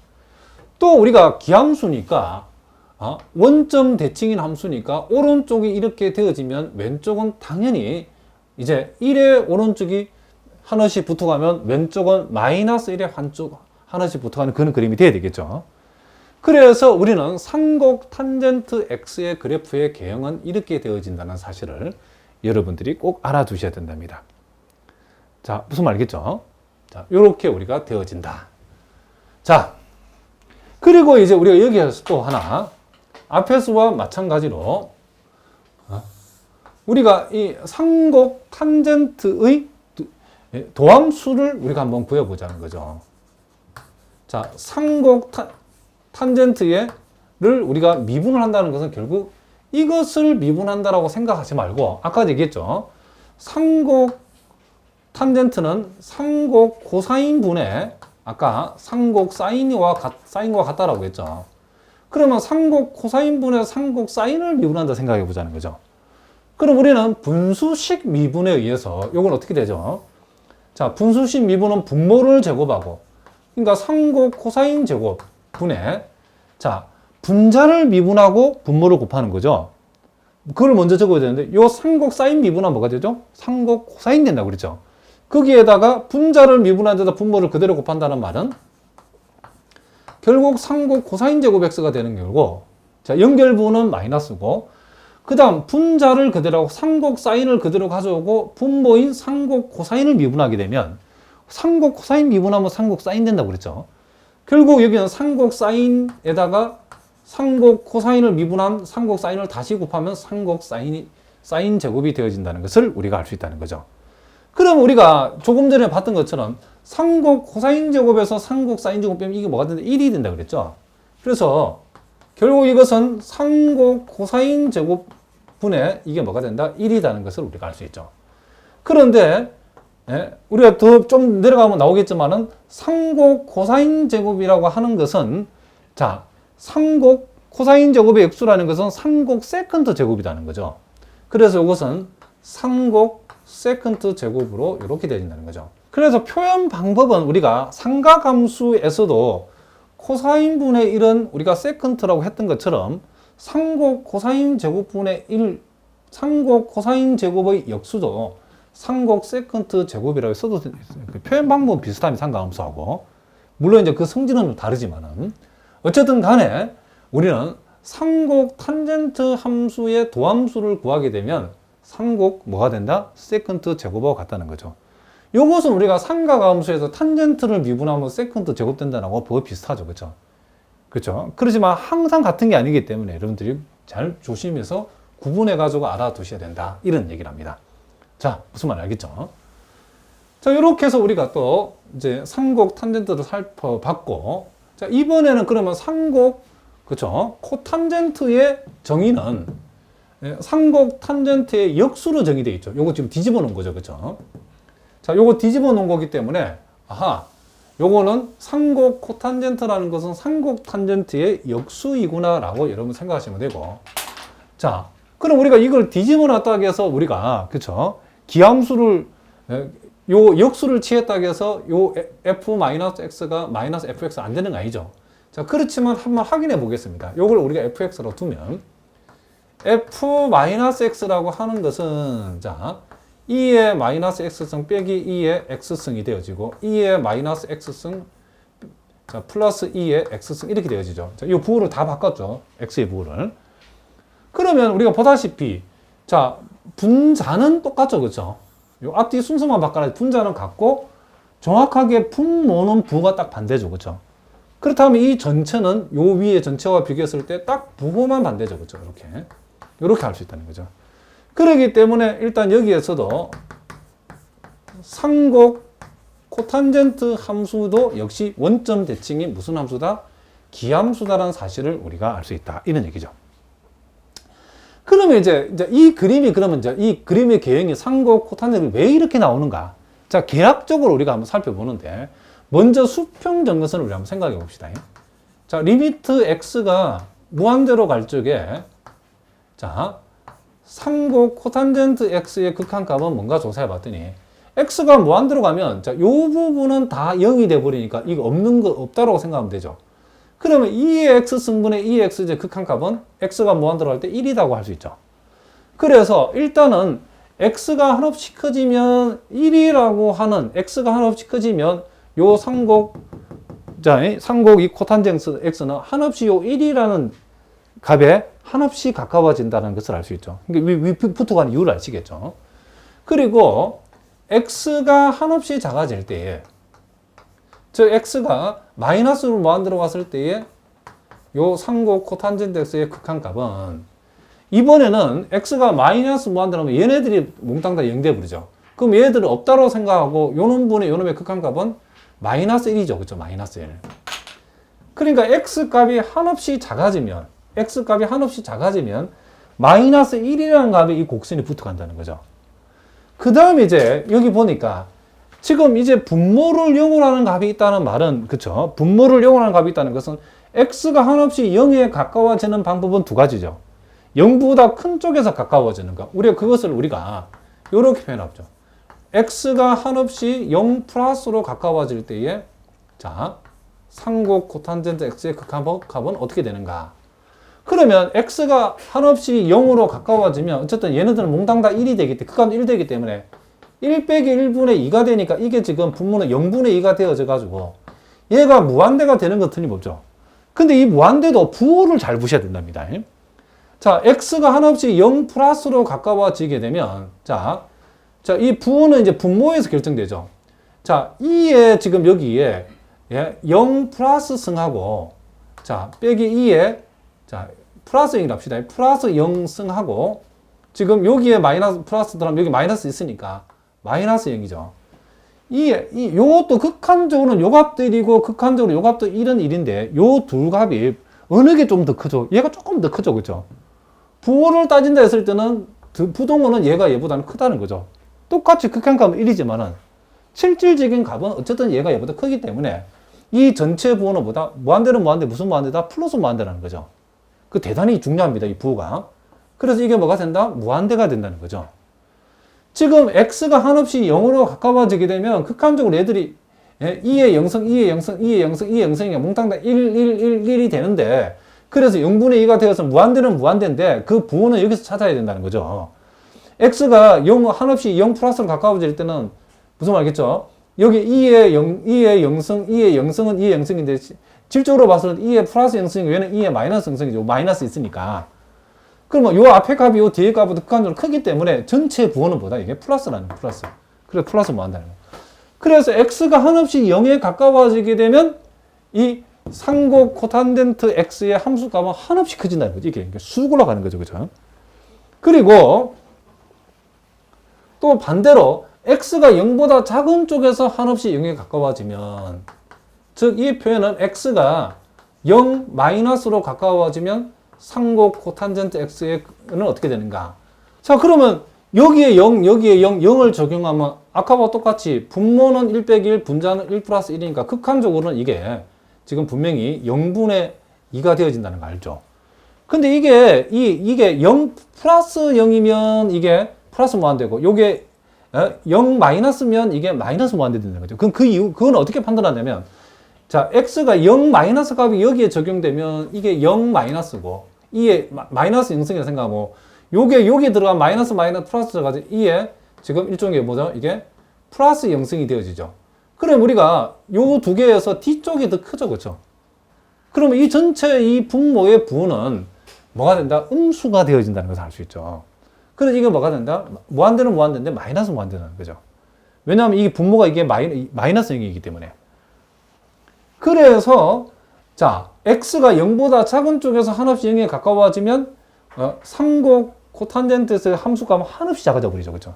Speaker 1: 또 우리가 기함수니까 원점 대칭인 함수니까 오른쪽이 이렇게 되어지면 왼쪽은 당연히 이제 1의 오른쪽이 하나씩 붙어가면 왼쪽은 마이너스 1의 하나씩 붙어가는 그런 그림이 돼야 되겠죠. 그래서 우리는 상곡 탄젠트 x의 그래프의 개형은 이렇게 되어진다는 사실을 여러분들이 꼭 알아두셔야 된답니다. 자, 무슨 말이겠죠? 자, 요렇게 우리가 되어진다. 자, 그리고 이제 우리가 여기에서 또 하나, 앞에서와 마찬가지로, 우리가 이 상곡 탄젠트의 도함수를 우리가 한번 구해보자는 거죠. 자, 상곡 탄젠트를 우리가 미분을 한다는 것은 결국 이것을 미분한다라고 생각하지 말고 아까 얘기했죠. 상곡 탄젠트는 상곡 코사인분의 아까 상곡 사인과 같다라고 했죠. 그러면 상곡 코사인분의 상곡 사인을 미분한다 생각해 보자는 거죠. 그럼 우리는 분수식 미분에 의해서 이건 어떻게 되죠? 자, 분수식 미분은 분모를 제곱하고 그러니까 상곡 코사인 제곱 분의 자 분자를 미분하고 분모를 곱하는 거죠. 그걸 먼저 적어야 되는데 요 상곡 사인 미분하면 뭐가 되죠? 상곡 코사인 된다고 그랬죠. 거기에다가 분자를 미분한 데다 분모를 그대로 곱한다는 말은 결국 상곡 코사인 제곱 x가 되는 거고 자 연결부는 마이너스고 그 다음 분자를 그대로 하고 상곡 사인을 그대로 가져오고 분모인 상곡 코사인을 미분하게 되면 상곡 코사인 미분하면 상곡 사인 된다고 그랬죠. 결국 여기는 상곡 사인에다가 상곡 코사인을 미분한 상곡 사인을 다시 곱하면 상곡 사인 제곱이 되어진다는 것을 우리가 알 수 있다는 거죠. 그럼 우리가 조금 전에 봤던 것처럼 상곡 코사인 제곱에서 상곡 사인 제곱 빼면 이게 뭐가 된다? 1이 된다 그랬죠. 그래서 결국 이것은 상곡 코사인 제곱분의 이게 뭐가 된다? 1이라는 것을 우리가 알 수 있죠. 그런데 우리가 더 좀 내려가면 나오겠지만은 상곡 코사인 제곱이라고 하는 것은 자 상곡 코사인 제곱의 액수라는 것은 상곡 세컨트 제곱이라는 거죠. 그래서 이것은 상곡 세컨트 제곱으로 이렇게 되어진다는 거죠. 그래서 표현 방법은 우리가 삼각함수에서도 코사인분의 1은 우리가 세컨트라고 했던 것처럼 상곡 코사인 제곱분의 1, 상곡 코사인 제곱의 역수도 상곡 세컨트 제곱이라고 써도 표현 방법은 비슷합니다. 삼각함수하고. 물론 이제 그 성질은 좀 다르지만은 어쨌든 간에 우리는 상곡 탄젠트 함수의 도함수를 구하게 되면 상곡 뭐가 된다? 세컨트 제곱하고 같다는 거죠. 요것은 우리가 삼각함수에서 탄젠트를 미분하면 세컨트 제곱된다라고 그거 비슷하죠. 그렇죠? 그렇죠? 그렇지만 항상 같은 게 아니기 때문에 여러분들이 잘 조심해서 구분해 가지고 알아두셔야 된다. 이런 얘기를 합니다. 자, 무슨 말 알겠죠? 자, 이렇게 해서 우리가 또 이제 상곡 탄젠트를 살펴봤고, 자, 이번에는 그러면 상곡, 그렇죠? 코탄젠트의 정의는 상곡 탄젠트의 역수로 정의되어 있죠. 요거 지금 뒤집어 놓은 거죠. 그렇죠? 자, 요거 뒤집어 놓은 거기 때문에, 아하, 요거는 상곡 코탄젠트라는 것은 상곡 탄젠트의 역수이구나 라고 여러분 생각하시면 되고, 자, 그럼 우리가 이걸 뒤집어 놨다고 해서 우리가, 그쵸? 기함수를, 요 역수를 취했다고 해서 요 f-x가 마이너스 fx 안 되는 거 아니죠? 자, 그렇지만 한번 확인해 보겠습니다. 요걸 우리가 fx로 두면, f-x라고 하는 것은, 자, 2의 마이너스 x승 빼기 2의 x승이 되어지고 2의 마이너스 x승 자 플러스 2의 x승 이렇게 되어지죠. 자, 이 부호를 다 바꿨죠. x의 부호를. 그러면 우리가 보다시피 자 분자는 똑같죠. 그렇죠? 요 앞뒤 순서만 바꿔라. 분자는 같고 정확하게 분모는 부호가 딱 반대죠. 그렇죠? 그렇다면 이 전체는 요 위의 전체와 비교했을 때 딱 부호만 반대죠. 그렇죠? 이렇게 할 수 있다는 거죠. 그렇기 때문에 일단 여기에서도 상곡 코탄젠트 함수도 역시 원점 대칭이 무슨 함수다? 기함수다라는 사실을 우리가 알 수 있다. 이런 얘기죠. 그러면 이제 이 그림이 그러면 이제 이 그림의 개형이 상곡 코탄젠트 왜 이렇게 나오는가? 자, 계략적으로 우리가 한번 살펴보는데 먼저 수평 정근선을 우리 한번 생각해 봅시다. 자, 리미트 x가 무한대로 갈 적에 자 상곡 코탄젠트 x의 극한값은 뭔가 조사해 봤더니 x가 무한대로 가면 자, 요 부분은 다 0이 돼 버리니까 이거 없다라고 생각하면 되죠. 그러면 2의 x승분의 2의 x의 극한값은 x가 무한대로 갈 때 1이라고 할 수 있죠. 그래서 일단은 x가 한없이 커지면 1이라고 하는 x가 한없이 커지면 요 상곡 이 코탄젠트 x는 한없이 요 1이라는 값에 한없이 가까워진다는 것을 알 수 있죠. 그러니까 위부터 가는 이유를 아시겠죠. 그리고 x가 한없이 작아질 때에 즉 x가 마이너스로 무한대로 갔을 때에 요 상곡 코탄젠트 x의 극한값은 이번에는 x가 마이너스 무한대로 하면 얘네들이 몽땅 다 0돼 버리죠. 그럼 얘네들은 없다고 생각하고 요놈분의 요놈의 극한값은 마이너스 1이죠. 그렇죠? 마이너스 1. 그러니까 x값이 한없이 작아지면 마이너스 1이라는 값에 이 곡선이 붙어 간다는 거죠. 그 다음에 이제 여기 보니까 지금 이제 분모를 0으로 하는 값이 있다는 말은 그쵸? 분모를 0으로 하는 값이 있다는 것은 x가 한없이 0에 가까워지는 방법은 두 가지죠. 0보다 큰 쪽에서 가까워지는 것. 그것을 우리가 이렇게 표현하죠. x가 한없이 0 플러스로 가까워질 때에 자 상곡 코탄젠트 x의 극한값은 어떻게 되는가? 그러면 x가 한없이 0으로 가까워지면 어쨌든 얘네들은 몽땅 다 1이 되기 때문에 극값 1 되기 때문에 1 빼기 1분의 2가 되니까 이게 지금 분모는 0분의 2가 되어져 가지고 얘가 무한대가 되는 건 틀림없죠. 근데 이 무한대도 부호를 잘 보셔야 된답니다. 자, x가 한없이 0 플러스로 가까워지게 되면 자, 이 부호는 이제 분모에서 결정되죠. 자, 2에 지금 여기에 0 플러스 승하고 자, 빼기 2에 자, 플러스 0이라 합시다. 플러스 0 승하고 지금 여기에 마이너스 플러스 들어가면 여기 마이너스 있으니까 마이너스 0이죠. 요것도 극한적으로는 요 값도 1이고 극한적으로 요 값도 1은 1인데 요 두 값이 어느 게 좀 더 크죠? 얘가 조금 더 크죠. 그죠? 부호를 따진다 했을 때는 부동호는 얘가 얘보다는 크다는 거죠. 똑같이 극한값은 1이지만은 실질적인 값은 어쨌든 얘가 얘보다 크기 때문에 이 전체 부호는 보다 무한대는 무한대 무슨 무한대다? 플러스 무한대라는 거죠. 그 대단히 중요합니다. 이 부호가. 그래서 이게 뭐가 된다? 무한대가 된다는 거죠. 지금 x가 한없이 0으로 가까워지게 되면 극한적으로 얘들이 2의 영성, 2의 영성, 2의 영성, 2의 영성이 몽땅 다 1, 1, 1, 1이 되는데 그래서 0분의 2가 되어서 무한대는 무한대인데 그 부호는 여기서 찾아야 된다는 거죠. x가 0, 한없이 0 플러스로 가까워질 때는 무슨 말이겠죠? 여기 2의 영성, 2의 영성은 2의 영성인데 질적으로 봐서는 2의 플러스 영성이고 얘는 2의 마이너스 영성이죠. 마이너스 있으니까. 그러면 요 앞에 값이 요 뒤에 값보다 극한적으로 크기 때문에 전체 부호는 뭐다? 이게 플러스라는 거예요. 플러스. 그래서 플러스 뭐 한다는 거예요. 그래서 x가 한없이 0에 가까워지게 되면 이 상곡 코탄젠트 x의 함수값은 한없이 커진다는 거죠. 이게 쑥 올라가는 거죠. 그죠? 그리고 또 반대로 x가 0보다 작은 쪽에서 한없이 0에 가까워지면 즉 이 표현은 x가 0 마이너스로 가까워지면 상곡 코탄젠트 x는 어떻게 되는가? 자, 그러면 여기에 0, 여기에 0, 0을 적용하면 아까와 똑같이 분모는 1 빼기 1, 분자는 1 플러스 1이니까 극한적으로는 이게 지금 분명히 0분의 2가 되어진다는 거 알죠? 근데 이게 0 플러스 0이면 이게 플러스 무한대고 요게 0 마이너스면 이게 마이너스 무한대 된다는 거죠. 그럼 그 이유, 그건 어떻게 판단하냐면 자, x가 0 마이너스 값이 여기에 적용되면 이게 0 마이너스고, 이에 마이너스 영성이라 생각하고, 요게 여기에 들어간 마이너스 플러스 들어가지, 이에 지금 일종의 뭐죠? 이게 플러스 영성이 되어지죠. 그럼 우리가 요 두 개에서 뒤쪽이 더 크죠, 그렇죠? 그러면 이 전체 이 분모의 부호는 뭐가 된다? 음수가 되어진다는 것을 알 수 있죠. 그래서 이게 뭐가 된다? 무한대는 무한대인데 마이너스 무한대라는 거죠. 왜냐하면 이 분모가 이게 마이너스 0이기 때문에. 그래서 자, x가 0보다 작은 쪽에서 한없이 0에 가까워지면 상곡 코탄젠트에서의 함수값은 한없이 작아져 버리죠. 그렇죠?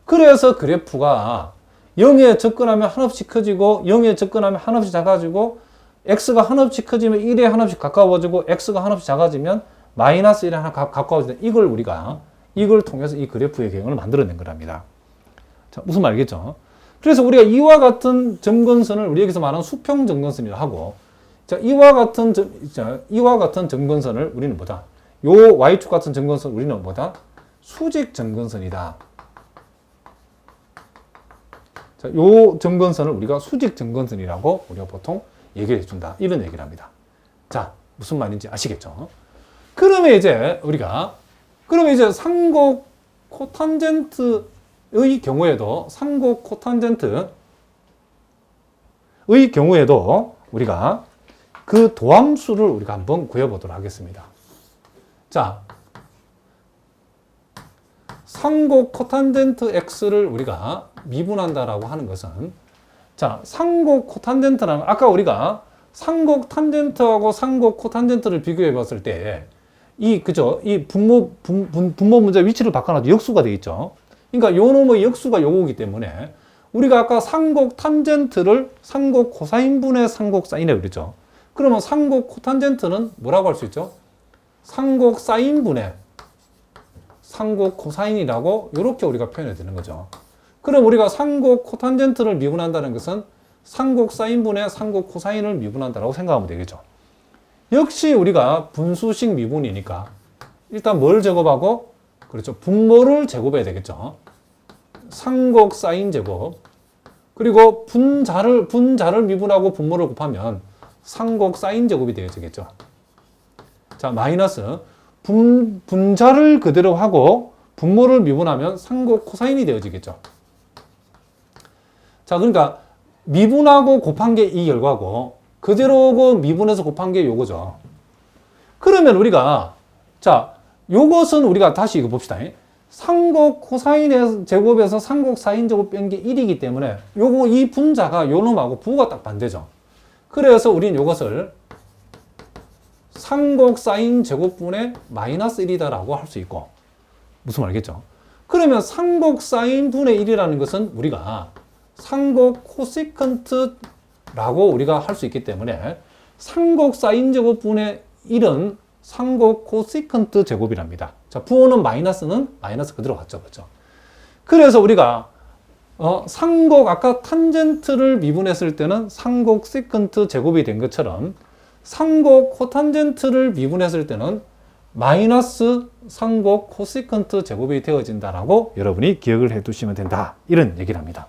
Speaker 1: 그래서 그래프가 0에 접근하면 한없이 커지고 0에 접근하면 한없이 작아지고 x가 한없이 커지면 1에 한없이 가까워지고 x가 한없이 작아지면 마이너스 1에 하나 가까워지는 이걸 통해서 이 그래프의 개형을 만들어낸 거랍니다. 자, 무슨 말이겠죠? 그래서 우리가 이와 같은 점근선을 우리 여기서 말하는 수평 점근선이라고 하고, 자, 이와 같은 점근선을 우리는 뭐다? 요 y축 같은 점근선 우리는 뭐다? 수직 점근선이다. 자, 요 점근선을 우리가 수직 점근선이라고 우리가 보통 얘기를 해준다. 이런 얘기를 합니다. 자, 무슨 말인지 아시겠죠? 그러면 이제 상곡 코탄젠트의 경우에도 우리가 그 도함수를 우리가 한번 구해보도록 하겠습니다. 자, 상곡 코탄젠트 x를 우리가 미분한다라고 하는 것은, 자, 상곡 코탄젠트는 아까 우리가 상곡 탄젠트하고 상곡 코탄젠트를 비교해 봤을 때 이 분모 문제 위치를 바꿔놔도 역수가 되겠죠. 그러니까 요 놈의 역수가 요거기 때문에 우리가 아까 상곡 탄젠트를 상곡 코사인분의 상곡 사인이라고 그랬죠. 그러면 상곡 코탄젠트는 뭐라고 할 수 있죠? 상곡 사인분의 상곡 코사인이라고 이렇게 우리가 표현해 되는 거죠. 그럼 우리가 상곡 코탄젠트를 미분한다는 것은 상곡 사인분의 상곡 코사인을 미분한다라고 생각하면 되겠죠. 역시 우리가 분수식 미분이니까 일단 뭘 제곱하고, 그렇죠, 분모를 제곱해야 되겠죠. 상곡 사인 제곱, 그리고 분자를 미분하고 분모를 곱하면 상곡 사인 제곱이 되어지겠죠. 자, 마이너스 분자를 그대로 하고 분모를 미분하면 상곡 코사인이 되어지겠죠. 자, 그러니까 미분하고 곱한 게 이 결과고 그대로 미분해서 곱한 게 요거죠. 그러면 우리가, 자, 요것은 우리가 다시 이거 봅시다. 상곡 코사인의 제곱에서 상곡 사인 제곱 뺀 게 1이기 때문에 요거 이 분자가 요 놈하고 부호가 딱 반대죠. 그래서 우리는 요것을 상곡 사인 제곱분의 마이너스 1이다라고 할 수 있고, 무슨 말이겠죠? 그러면 상곡 사인 분의 1이라는 것은 우리가 상곡 코시컨트라고 우리가 할 수 있기 때문에 상곡 사인 제곱분의 1은 상곡 코시컨트 제곱이랍니다. 자, 부호는 마이너스 그대로 갔죠. 그렇죠? 그래서 우리가 상곡 아까 탄젠트를 미분했을 때는 상곡 시컨트 제곱이 된 것처럼 상곡 코탄젠트를 미분했을 때는 마이너스 상곡 코시컨트 제곱이 되어진다라고 여러분이 기억을 해 두시면 된다. 이런 얘기를 합니다.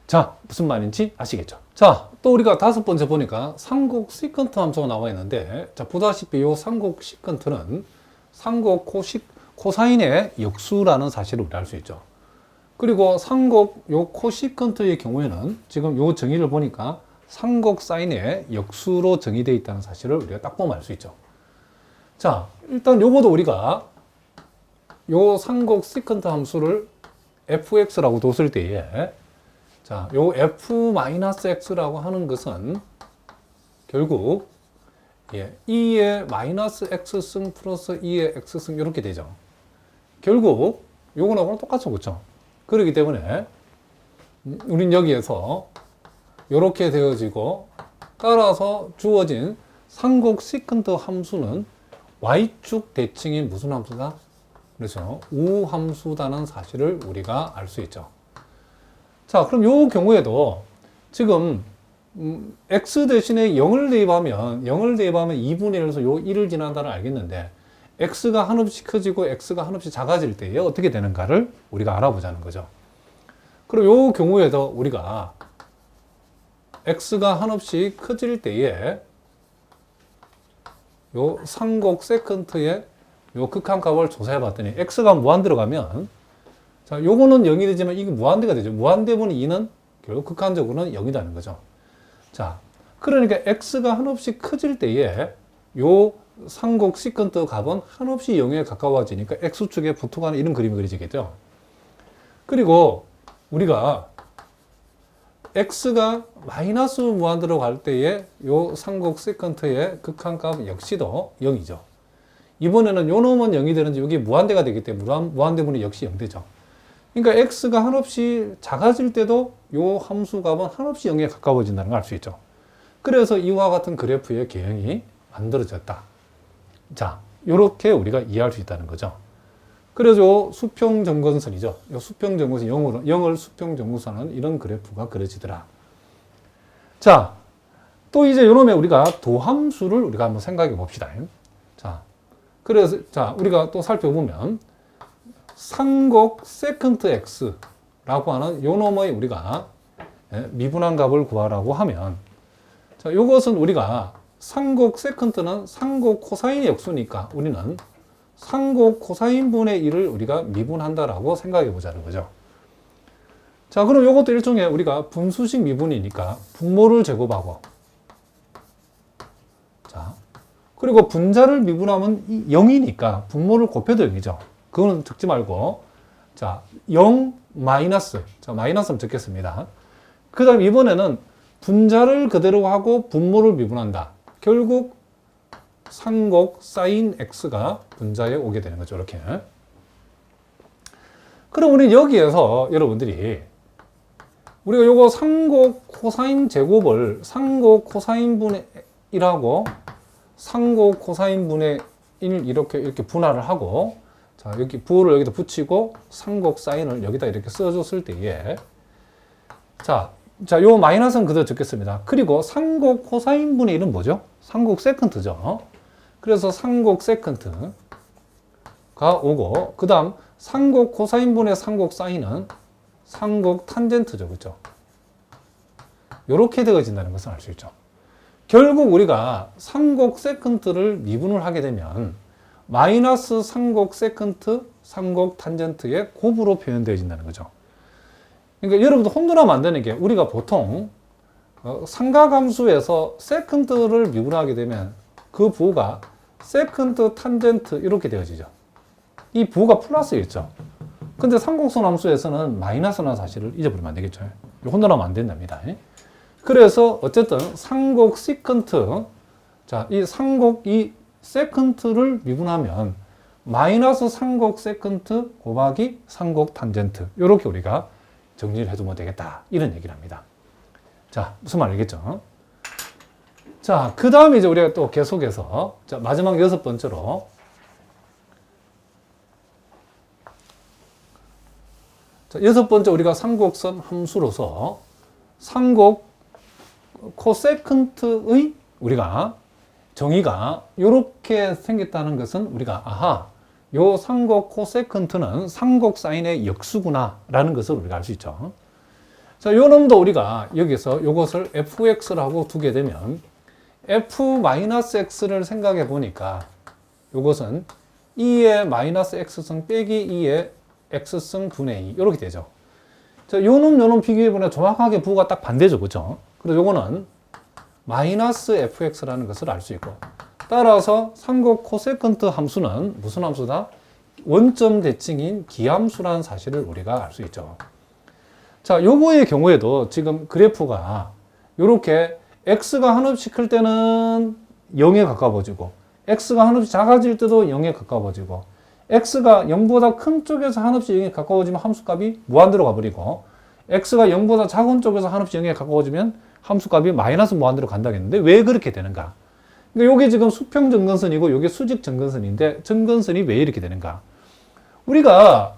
Speaker 1: 자, 무슨 말인지 아시겠죠? 자, 또 우리가 다섯 번째 보니까 상곡 시컨트 함수가 나와 있는데, 자, 보다시피 이 상곡 시컨트는 상곡 코사인의 역수라는 사실을 우리 알 수 있죠. 그리고 상곡 요 코시컨트의 경우에는 지금 요 정의를 보니까 상곡 사인의 역수로 정의되어 있다는 사실을 우리가 딱 보면 알 수 있죠. 자, 일단 요거도 우리가 요 상곡 시컨트 함수를 fx라고 뒀을 때에, 자, 요 f-x라고 하는 것은 결국 2의 마이너스 x승 플러스 2의 x승 이렇게 되죠. 결국 요거하고는 똑같죠, 그렇죠? 그렇기 때문에 우린 여기에서 이렇게 되어지고, 따라서 주어진 상곡 시컨트 함수는 y축 대칭인 무슨 함수다? 그래서 우함수다는 사실을 우리가 알 수 있죠. 자, 그럼 요 경우에도 지금 x 대신에 0을 대입하면 2분의 1에서 요 1을 지난다는 알겠는데, x가 한없이 커지고 x가 한없이 작아질 때에 어떻게 되는가를 우리가 알아보자는 거죠. 그럼 요 경우에도 우리가 x가 한없이 커질 때에 요 상곡 세컨트의 요 극한값을 조사해 봤더니 x가 무한대로 가면, 자, 요거는 0이 되지만 이게 무한대가 되죠. 무한대분의 2는 결국 극한적으로는 0이라는 거죠. 자, 그러니까 x가 한없이 커질 때에 요 상곡 시컨트 값은 한없이 0에 가까워지니까 x축에 부토가는 이런 그림이 그려지겠죠. 그리고 우리가 x가 마이너스 무한대로 갈 때에 요 상곡 세컨트의 극한값 역시도 0이죠. 이번에는 요 놈은 0이 되는지 여기 무한대가 되기 때문에 무한대분이 역시 0되죠. 그러니까 x가 한없이 작아질 때도 요 함수값은 한없이 0에 가까워진다는 걸 알 수 있죠. 그래서 이와 같은 그래프의 개형이 만들어졌다. 자, 요렇게 우리가 이해할 수 있다는 거죠. 그래서 수평정근선이죠. 요 수평정근선 0을 수평정근선은 이런 그래프가 그려지더라. 자, 또 이제 요놈의 우리가 도함수를 우리가 한번 생각해 봅시다. 자, 그래서 자, 우리가 또 살펴보면 상곡 세컨트 x라고 하는 요놈의 우리가 미분한 값을 구하라고 하면, 자, 요것은 우리가 상곡 세컨트는 상곡 코사인의 역수니까 우리는 상곡 코사인분의 1을 우리가 미분한다라고 생각해 보자는 거죠. 자, 그럼 이것도 일종의 우리가 분수식 미분이니까 분모를 제곱하고, 자, 그리고 분자를 미분하면 0이니까 분모를 곱해도 0이죠. 그거는 적지 말고, 자, 0 마이너스, 자, 마이너스는 적겠습니다. 그 다음 이번에는 분자를 그대로 하고 분모를 미분한다. 결국 상곡 사인 x가 분자에 오게 되는 거죠. 이렇게. 그럼 우리 여기에서 여러분들이 우리가 요거 상곡 코사인 제곱을 상곡 코사인 분의 1하고 상곡 코사인 분의 1 이렇게 분할을 하고, 자, 여기 부호를 여기다 붙이고 상곡 사인을 여기다 이렇게 써줬을 때에, 자, 요 마이너스는 그대로 적겠습니다. 그리고 상곡 코사인 분의 1은 뭐죠? 상곡 세컨트죠. 그래서 상곡 세컨트가 오고, 그 다음 상곡 코사인 분의 상곡 사인은 상곡 탄젠트죠. 그렇죠? 이렇게 되어진다는 것을 알 수 있죠. 결국 우리가 상곡 세컨트를 미분을 하게 되면 마이너스 상곡 세컨트, 상곡 탄젠트의 곱으로 표현되어진다는 거죠. 그러니까 여러분들 혼돈하면 안 되는 게, 우리가 보통 삼각함수에서 세컨트를 미분하게 되면 그 부호가 세컨트 탄젠트 이렇게 되어지죠. 이 부호가 플러스겠죠. 근데 상곡선 함수에서는 마이너스라는 사실을 잊어버리면 안 되겠죠. 혼돈하면 안 된답니다. 그래서 어쨌든 상곡 시컨트, 자, 이 세컨트를 미분하면 마이너스 상곡 세컨트 곱하기 상곡 탄젠트, 이렇게 우리가 정리를 해두면 되겠다, 이런 얘기를 합니다. 자, 무슨 말 알겠죠? 자, 그 다음에 이제 우리가 또 계속해서, 자, 마지막 여섯 번째로, 자, 여섯 번째 우리가 상곡선 함수로서 상곡 코세컨트의 우리가 정의가 이렇게 생겼다는 것은 우리가 아하, 요 상곡 코세컨트는 상곡 사인의 역수구나 라는 것을 우리가 알 수 있죠. 자, 요 놈도 우리가 여기서 요것을 fx라고 두게 되면 f-x를 생각해 보니까 요것은 2의 마이너스 x승 빼기 2의 x승 분의 2 이렇게 되죠. 자, 요놈 비교해 보면 정확하게 부호가 딱 반대죠. 그죠? 그래서 요거는 마이너스 fx라는 것을 알 수 있고, 따라서 상곡 코세컨트 함수는 무슨 함수다? 원점 대칭인 기함수라는 사실을 우리가 알 수 있죠. 자, 요거의 경우에도 지금 그래프가 요렇게 x가 한없이 클 때는 0에 가까워지고 x가 한없이 작아질 때도 0에 가까워지고 x가 0보다 큰 쪽에서 한없이 0에 가까워지면 함수값이 무한대로 가버리고 x가 0보다 작은 쪽에서 한없이 0에 가까워지면 함수값이 마이너스 무한대로 간다겠는데 왜 그렇게 되는가? 그러니까 요게 지금 수평 점근선이고 요게 수직 점근선인데 점근선이 왜 이렇게 되는가? 우리가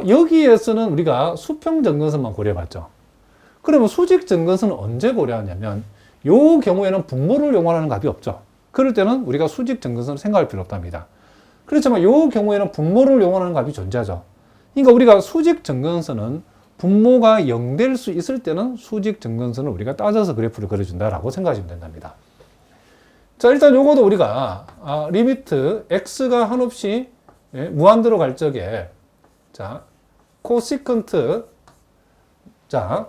Speaker 1: 여기에서는 우리가 수평 점근선만 고려해봤죠. 그러면 수직 점근선은 언제 고려하냐면 요 경우에는 분모를 이용하는 값이 없죠. 그럴 때는 우리가 수직 점근선을 생각할 필요 없답니다. 그렇지만 요 경우에는 분모를 이용하는 값이 존재하죠. 그러니까 우리가 수직 점근선은 분모가 0 될 수 있을 때는 수직 점근선을 우리가 따져서 그래프를 그려준다라고 생각하시면 된답니다. 자, 일단 요거도 우리가 리미트 x가 한없이 무한대로 갈 적에 자, 코시컨트 자,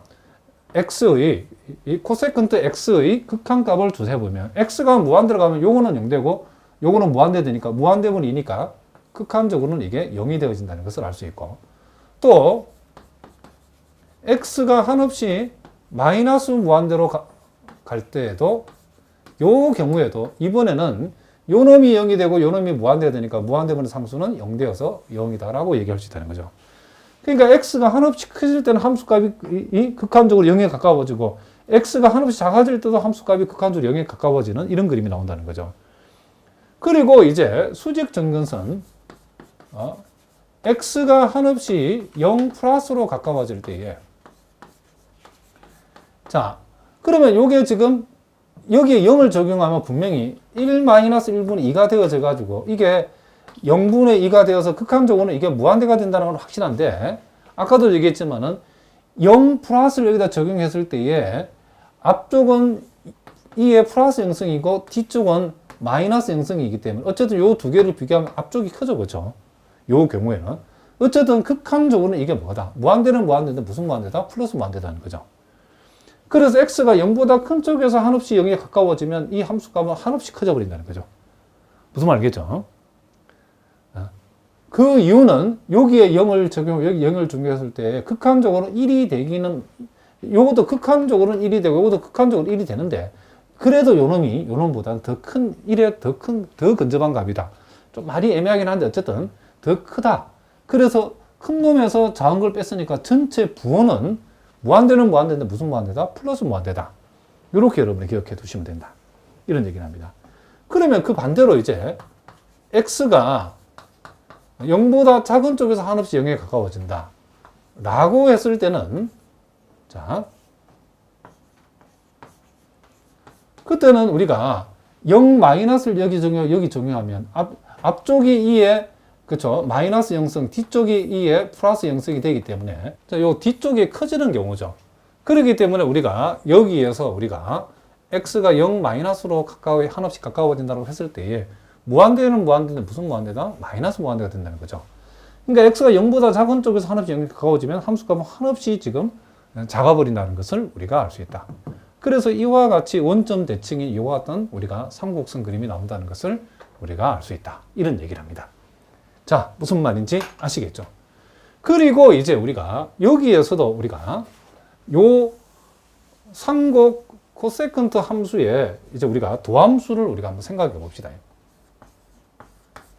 Speaker 1: x의 이 코세컨트 x의 극한값을 주세보면 x가 무한대로 가면 요거는 0되고 요거는 무한대 되니까 무한대분 2니까 극한적으로는 이게 0이 되어진다는 것을 알 수 있고, 또 x가 한없이 마이너스 무한대로 갈 때에도 요 경우에도 이번에는 요 놈이 0이 되고 요 놈이 무한대가 되니까 무한대분의 상수는 0 되어서 0이다라고 얘기할 수 있다는 거죠. 그러니까 x가 한없이 커질 때는 함수값이 극한적으로 0에 가까워지고 x가 한없이 작아질 때도 함수값이 극한적으로 0에 가까워지는 이런 그림이 나온다는 거죠. 그리고 이제 수직 점근선 x가 한없이 0 플러스로 가까워질 때에 자, 그러면 요게 지금 여기에 0을 적용하면 분명히 1-1분의 2가 되어져 가지고 이게 0분의 2가 되어서 극한적으로는 이게 무한대가 된다는 건 확실한데, 아까도 얘기했지만은 0 플러스를 여기다 적용했을 때에 앞쪽은 2의 플러스 영성이고 뒤쪽은 마이너스 영성이기 때문에 어쨌든 요 두 개를 비교하면 앞쪽이 크죠. 그렇죠? 요 경우에는 어쨌든 극한적으로는 이게 뭐다? 무한대는 무한대인데 무슨 무한대다? 플러스 무한대다는 거죠. 그래서 x가 0보다 큰 쪽에서 한없이 0에 가까워지면 이 함수값은 한없이 커져 버린다는 거죠. 무슨 말 알겠죠? 그 이유는 여기에 0을 여기 0을 적용했을 때 극한적으로 1이 되기는, 요것도 극한적으로는 1이 되고 요것도 극한적으로 1이 되는데, 그래도 요놈보다는 더 큰, 1에 더 근접한 값이다. 좀 말이 애매하긴 한데 어쨌든 더 크다. 그래서 큰 놈에서 작은 걸 뺐으니까 전체 부호는 무한대는 무한대인데 무슨 무한대다? 플러스 무한대다. 이렇게 여러분이 기억해 두시면 된다. 이런 얘기를 합니다. 그러면 그 반대로 이제 x가 0보다 작은 쪽에서 한없이 0에 가까워진다 라고 했을 때는 자, 그때는 우리가 0 마이너스를 여기 적용하면 앞쪽이 2에 그쵸 마이너스 0승, 뒤쪽이 2에 플러스 0승이 되기 때문에 자, 요 뒤쪽이 커지는 경우죠. 그렇기 때문에 우리가 여기에서 우리가 x가 0 마이너스로 한없이 가까워진다고 했을 때에 무한대는 무한대인데 무슨 무한대다? 마이너스 무한대가 된다는 거죠. 그러니까 x가 0보다 작은 쪽에서 한없이 0에 가까워지면 함수값은 한없이 지금 작아버린다는 것을 우리가 알 수 있다. 그래서 이와 같이 원점 대칭이 이와 같은 우리가 삼곡선 그림이 나온다는 것을 우리가 알 수 있다. 이런 얘기를 합니다. 자, 무슨 말인지 아시겠죠? 그리고 이제 우리가 여기에서도 우리가 요 삼곡 코세컨트 함수에 이제 우리가 도함수를 우리가 한번 생각해 봅시다.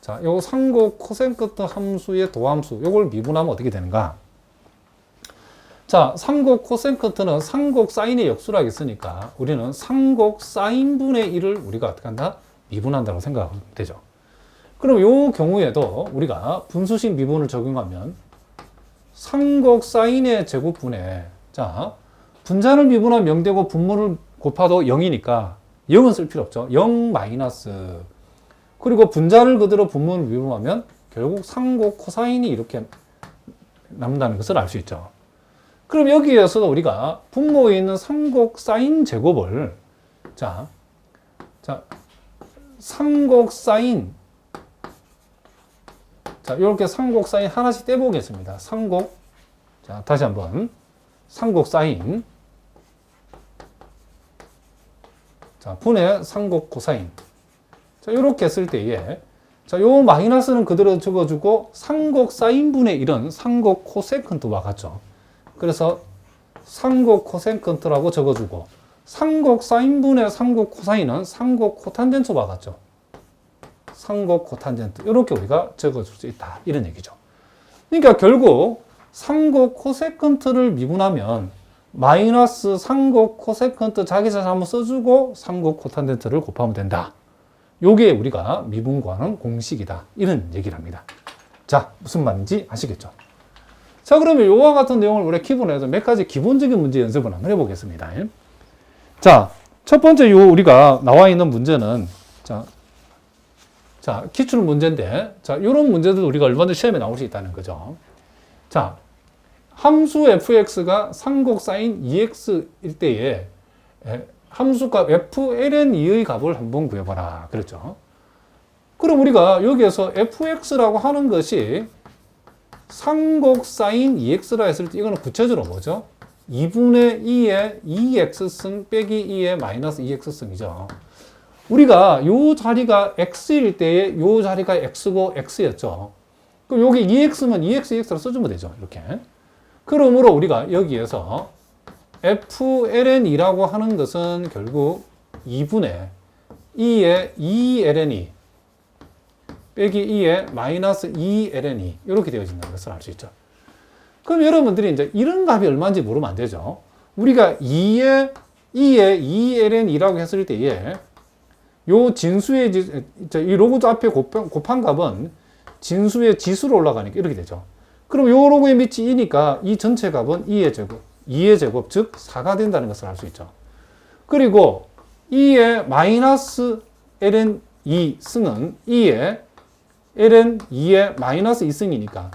Speaker 1: 자, 요 삼곡 코세컨트 함수의 도함수, 요걸 미분하면 어떻게 되는가? 자, 삼곡 코세컨트는 삼곡 사인의 역수라고 했으니까 우리는 삼곡 사인분의 1을 우리가 어떻게 한다? 미분한다고 생각하면 되죠. 그럼 요 경우에도 우리가 분수식 미분을 적용하면 삼곡 사인의 제곱분에 자, 분자를 미분하면 0되고 분모를 곱하도 0이니까 0은 쓸 필요 없죠. 0 마이너스. 그리고 분자를 그대로 분모를 미분하면 결국 상곡 코사인이 이렇게 남는다는 것을 알 수 있죠. 그럼 여기에서 우리가 분모에 있는 상곡 사인 제곱을 자, 상곡 사인 이렇게 상곡 사인 하나씩 떼보겠습니다. 상곡 다시 한번 상곡 사인 분의 상곡 코사인 이렇게 했을 때에 요 마이너스는 그대로 적어주고 상곡 사인분의 1은 상곡 코세컨트와 같죠. 그래서 상곡 코세컨트라고 적어주고 상곡 사인분의 상곡 코사인은 상곡 코탄젠트와 같죠. 상곡 코탄젠트 이렇게 우리가 적어줄 수 있다 이런 얘기죠. 그러니까 결국 상곡 코세컨트를 미분하면 마이너스 상곡 코세컨트 자기자신 한번 써주고 상곡 코탄젠트를 곱하면 된다. 요게 우리가 미분구하는 공식이다. 이런 얘기를 합니다. 자, 무슨 말인지 아시겠죠? 자, 그러면 요와 같은 내용을 우리가 기본에서 몇 가지 기본적인 문제 연습을 한번 해보겠습니다. 자, 첫 번째 우리가 나와 있는 문제는 기출 문제인데 요런 문제들 우리가 얼마든지 시험에 나올 수 있다는 거죠. 자, 함수 fx가 상곡 사인 2x일 때에 함수값 fln2의 값을 한번 구해봐라. 그렇죠? 그럼 우리가 여기에서 fx라고 하는 것이 상곡 사인 2x라 했을 때 이거는 구체적으로 뭐죠? 2분의 2의 2x승 빼기 2의 마이너스 2x승이죠. 우리가 요 자리가 x일 때에 요 자리가 x고 x였죠. 그럼 여기 2x면 2x, 2x로 써주면 되죠. 이렇게. 그러므로 우리가 여기에서 fln이라고 하는 것은 결국 2분의 2의 2ln이 빼기 2의 마이너스 2ln이 이렇게 되어진다는 것을 알 수 있죠. 그럼 여러분들이 이제 이런 값이 얼마인지 모르면 안 되죠. 우리가 2의 2ln이라고 했을 때에 요 진수의 이 로그 앞에 곱한 값은 진수의 지수로 올라가니까 이렇게 되죠. 그럼 요 로그의 밑이 2니까 이 전체 값은 2의 제곱, 즉 4가 된다는 것을 알 수 있죠. 그리고 2의 마이너스 ln 2승은 2의 ln 2의 마이너스 2승이니까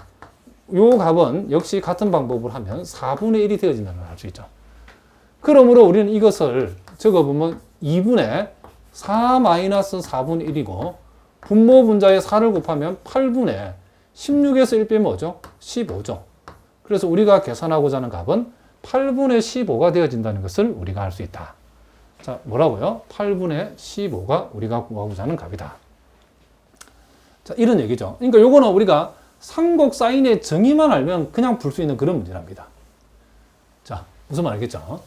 Speaker 1: 요 값은 역시 같은 방법을 하면 4분의 1이 되어진다는 걸 알 수 있죠. 그러므로 우리는 이것을 적어보면 2분의 4 마이너스 4분의 1이고 분모 분자에 4를 곱하면 8분의 16에서 1 빼면 뭐죠? 15죠. 그래서 우리가 계산하고자 하는 값은 8분의 15가 되어진다는 것을 우리가 알 수 있다. 자, 뭐라고요? 8분의 15가 우리가 구하고자 하는 값이다. 자, 이런 얘기죠. 그러니까 요거는 우리가 상곡 사인의 정의만 알면 그냥 풀 수 있는 그런 문제랍니다. 자, 무슨 말 알겠죠?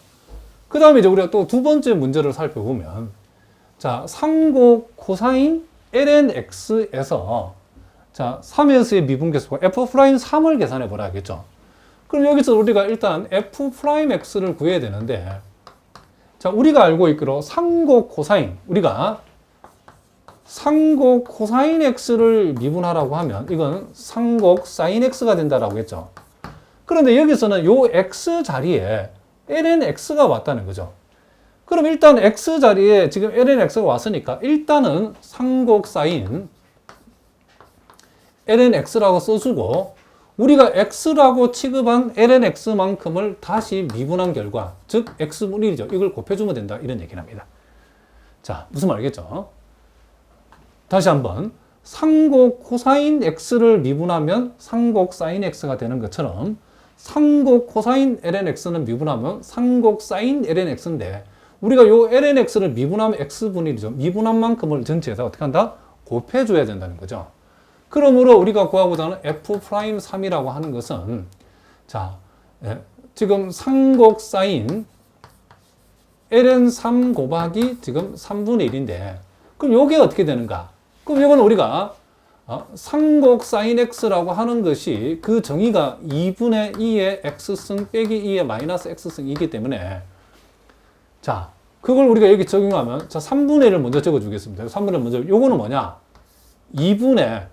Speaker 1: 그 다음에 이제 우리가 또 두 번째 문제를 살펴보면, 자, 상곡 코사인 lnx에서 자, 3에서의 미분계수가 f'3을 계산해 보라 하겠죠. 그럼 여기서 우리가 일단 f'x를 구해야 되는데, 자, 우리가 알고 있기로 상곡 코사인, 우리가 상곡 코사인 x를 미분하라고 하면 이건 상곡 사인 x가 된다라고 했죠. 그런데 여기서는 요 x 자리에 lnx가 왔다는 거죠. 그럼 일단 x 자리에 지금 lnx가 왔으니까 일단은 상곡 사인 lnx라고 써주고 우리가 x라고 취급한 lnx만큼을 다시 미분한 결과, 즉 x분의 1이죠. 이걸 곱해주면 된다. 이런 얘기를 합니다. 자, 무슨 말 알겠죠? 다시 한번 상곡 코사인 x를 미분하면 상곡 사인 x가 되는 것처럼 상곡 코사인 lnx는 미분하면 상곡 사인 lnx인데 우리가 요 lnx를 미분하면 x분의 1이죠. 미분한 만큼을 전체에다 어떻게 한다? 곱해줘야 된다는 거죠. 그러므로 우리가 구하고자 하는 f'3이라고 하는 것은 자, 지금 상곡 사인 ln3 곱하기 지금 3분의 1인데 그럼 요게 어떻게 되는가? 그럼 이거는 우리가 상곡 사인 x라고 하는 것이 그 정의가 2분의 2의 x승 빼기 2의 마이너스 x승이기 때문에 자, 그걸 우리가 여기 적용하면 자, 3분의 1을 먼저 적어 주겠습니다. 3분의 1 먼저 요거는 뭐냐? 2분의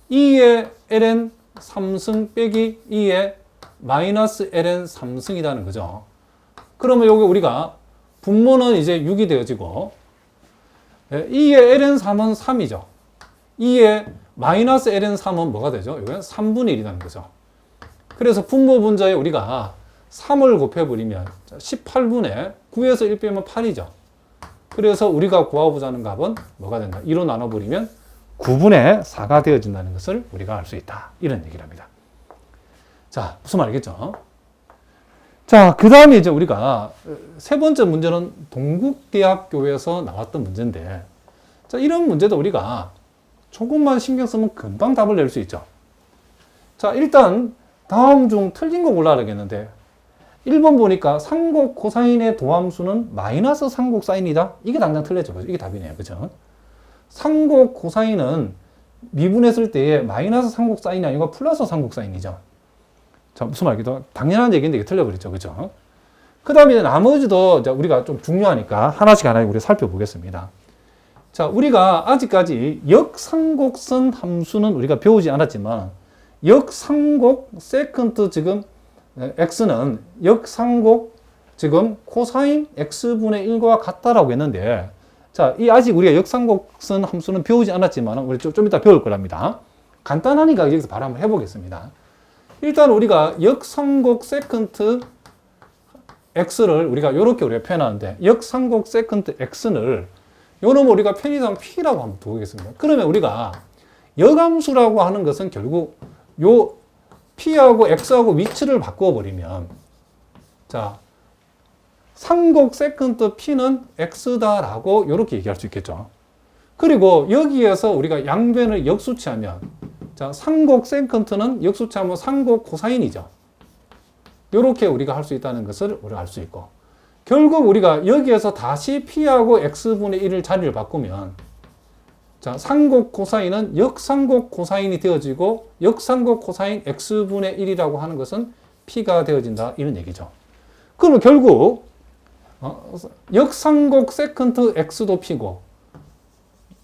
Speaker 1: 2의 ln 3승 빼기 2의 마이너스 ln 3승이라는 거죠. 그러면 요거 우리가 분모는 이제 6이 되어지고 2의 ln3은 3이죠. 2의 마이너스 ln3은 뭐가 되죠? 이건 3분의 1이라는 거죠. 그래서 분모 분자에 우리가 3을 곱해버리면 18분의 9에서 1 빼면 8이죠. 그래서 우리가 구하고자 하는 값은 뭐가 된다? 2로 나눠버리면 9분의 4가 되어진다는 것을 우리가 알 수 있다. 이런 얘기를 합니다. 자, 무슨 말이겠죠? 자, 그 다음에 이제 우리가 세 번째 문제는 동국대학교에서 나왔던 문제인데, 자, 이런 문제도 우리가 조금만 신경 쓰면 금방 답을 낼 수 있죠. 자, 일단 다음 중 틀린 거 골라야 겠는데 1번 보니까 상곡 코사인의 도함수는 마이너스 상곡 사인이다. 이게 당장 틀렸죠. 이게 답이네요. 그죠? 상곡 코사인은 미분했을 때에 마이너스 상곡 사인이 아니고 플러스 상곡 사인이죠. 자, 무슨 말이죠? 당연한 얘기인데 이게 틀려버렸죠. 그죠? 그 다음에 나머지도 우리가 좀 중요하니까 하나씩 우리가 살펴보겠습니다. 자, 우리가 아직까지 역상곡선 함수는 우리가 배우지 않았지만 역상곡 세컨트 지금 x는 역상곡 지금 코사인 x분의 1과 같다라고 했는데, 자, 이 아직 우리가 역상곡선 함수는 배우지 않았지만 우리 좀 이따 배울 거랍니다. 간단하니까 여기서 바로 한번 해보겠습니다. 일단 우리가 역상곡 세컨트 x를 우리가 이렇게 표현하는데, 역상곡 세컨트 x를 요놈 우리가 편의상 p라고 한번 두겠습니다. 그러면 우리가 역함수라고 하는 것은 결국 요 p하고 x하고 위치를 바꾸어 버리면, 자, 상곡 세컨트 p는 x다라고 이렇게 얘기할 수 있겠죠. 그리고 여기에서 우리가 양변을 역수치하면, 자, 상곡 세컨트는 역수치하면 상곡 코사인이죠. 이렇게 우리가 할 수 있다는 것을 우리가 알 수 있고, 결국 우리가 여기에서 다시 p하고 x분의 1을 자리를 바꾸면, 자, 상곡 코사인은 역상곡 코사인이 되어지고 역상곡 코사인 x분의 1이라고 하는 것은 p가 되어진다. 이런 얘기죠. 그러면 결국 역상곡 세컨트 x도 p고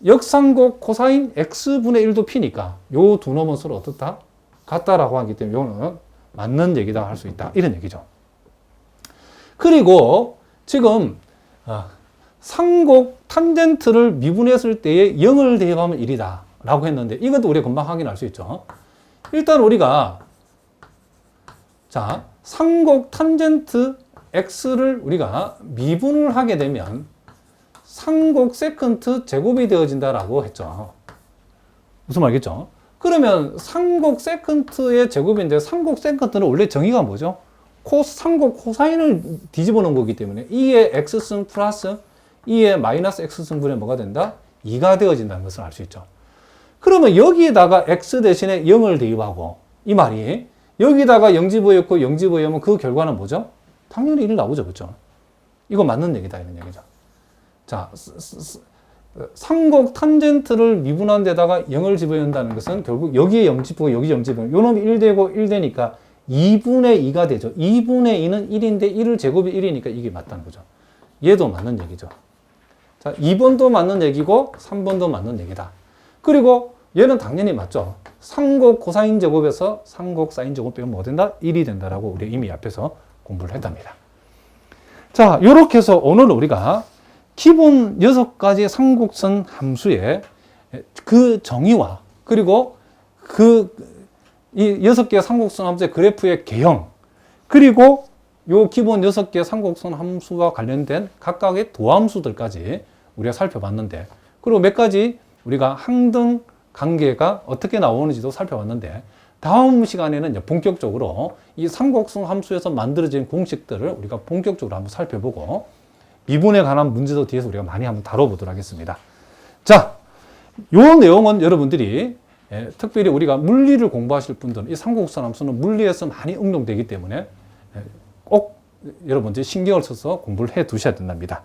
Speaker 1: 역상곡 코사인 x분의 1도 p니까 요 두 놈은 서로 어떻다? 같다라고 하기 때문에 요는 맞는 얘기다 할 수 있다. 이런 얘기죠. 그리고 지금 상곡 탄젠트를 미분했을 때에 0을 대입하면 1이다 라고 했는데, 이것도 우리가 금방 확인할 수 있죠. 일단 우리가, 자, 상곡 탄젠트 x를 우리가 미분을 하게 되면 상곡 세컨트 제곱이 되어진다라고 했죠. 무슨 말이겠죠? 그러면 상곡 세컨트의 제곱인데, 상곡 세컨트는 원래 정의가 뭐죠? 상곡 코사인을 뒤집어 놓은 거기 때문에 2의 x승 플러스 2의 마이너스 x승분의 뭐가 된다? 2가 되어진다는 것을 알 수 있죠. 그러면 여기에다가 x 대신에 0을 대입하고, 이 말이 여기다가 0집어였고 0집어였으면 그 결과는 뭐죠? 당연히 1이 나오죠. 그렇죠? 이거 맞는 얘기다 이런 얘기죠. 자, 상곡 탄젠트를 미분한 데다가 0을 집어넣는다는 것은 결국 여기에 0 집고 여기 0 집으면 요 놈이 1 되고 1 되니까 2분의 2가 되죠. 2분의 2는 1인데 1을 제곱이 1이니까 이게 맞다는 거죠. 얘도 맞는 얘기죠. 자, 2번도 맞는 얘기고 3번도 맞는 얘기다. 그리고 얘는 당연히 맞죠. 상곡 코사인 제곱에서 상곡 사인 제곱 빼면 뭐 된다? 1이 된다라고 우리 이미 앞에서 공부를 했답니다. 자, 이렇게 해서 오늘 우리가 기본 6가지 상곡선 함수의 그 정의와 그리고 이 6개의 상곡선 함수의 그래프의 개형, 그리고 요 기본 6개의 상곡선 함수와 관련된 각각의 도함수들까지 우리가 살펴봤는데, 그리고 몇 가지 우리가 항등 관계가 어떻게 나오는지도 살펴봤는데, 다음 시간에는 이제 본격적으로 이 상곡선 함수에서 만들어진 공식들을 우리가 본격적으로 한번 살펴보고 미분에 관한 문제도 뒤에서 우리가 많이 한번 다뤄보도록 하겠습니다. 자, 요 내용은 여러분들이 특별히 우리가 물리를 공부하실 분들은 이 상곡선 함수는 물리에서 많이 응용되기 때문에 꼭 여러분들이 신경을 써서 공부를 해 두셔야 된답니다.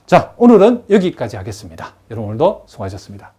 Speaker 1: 자, 오늘은 여기까지 하겠습니다. 여러분 오늘도 수고하셨습니다.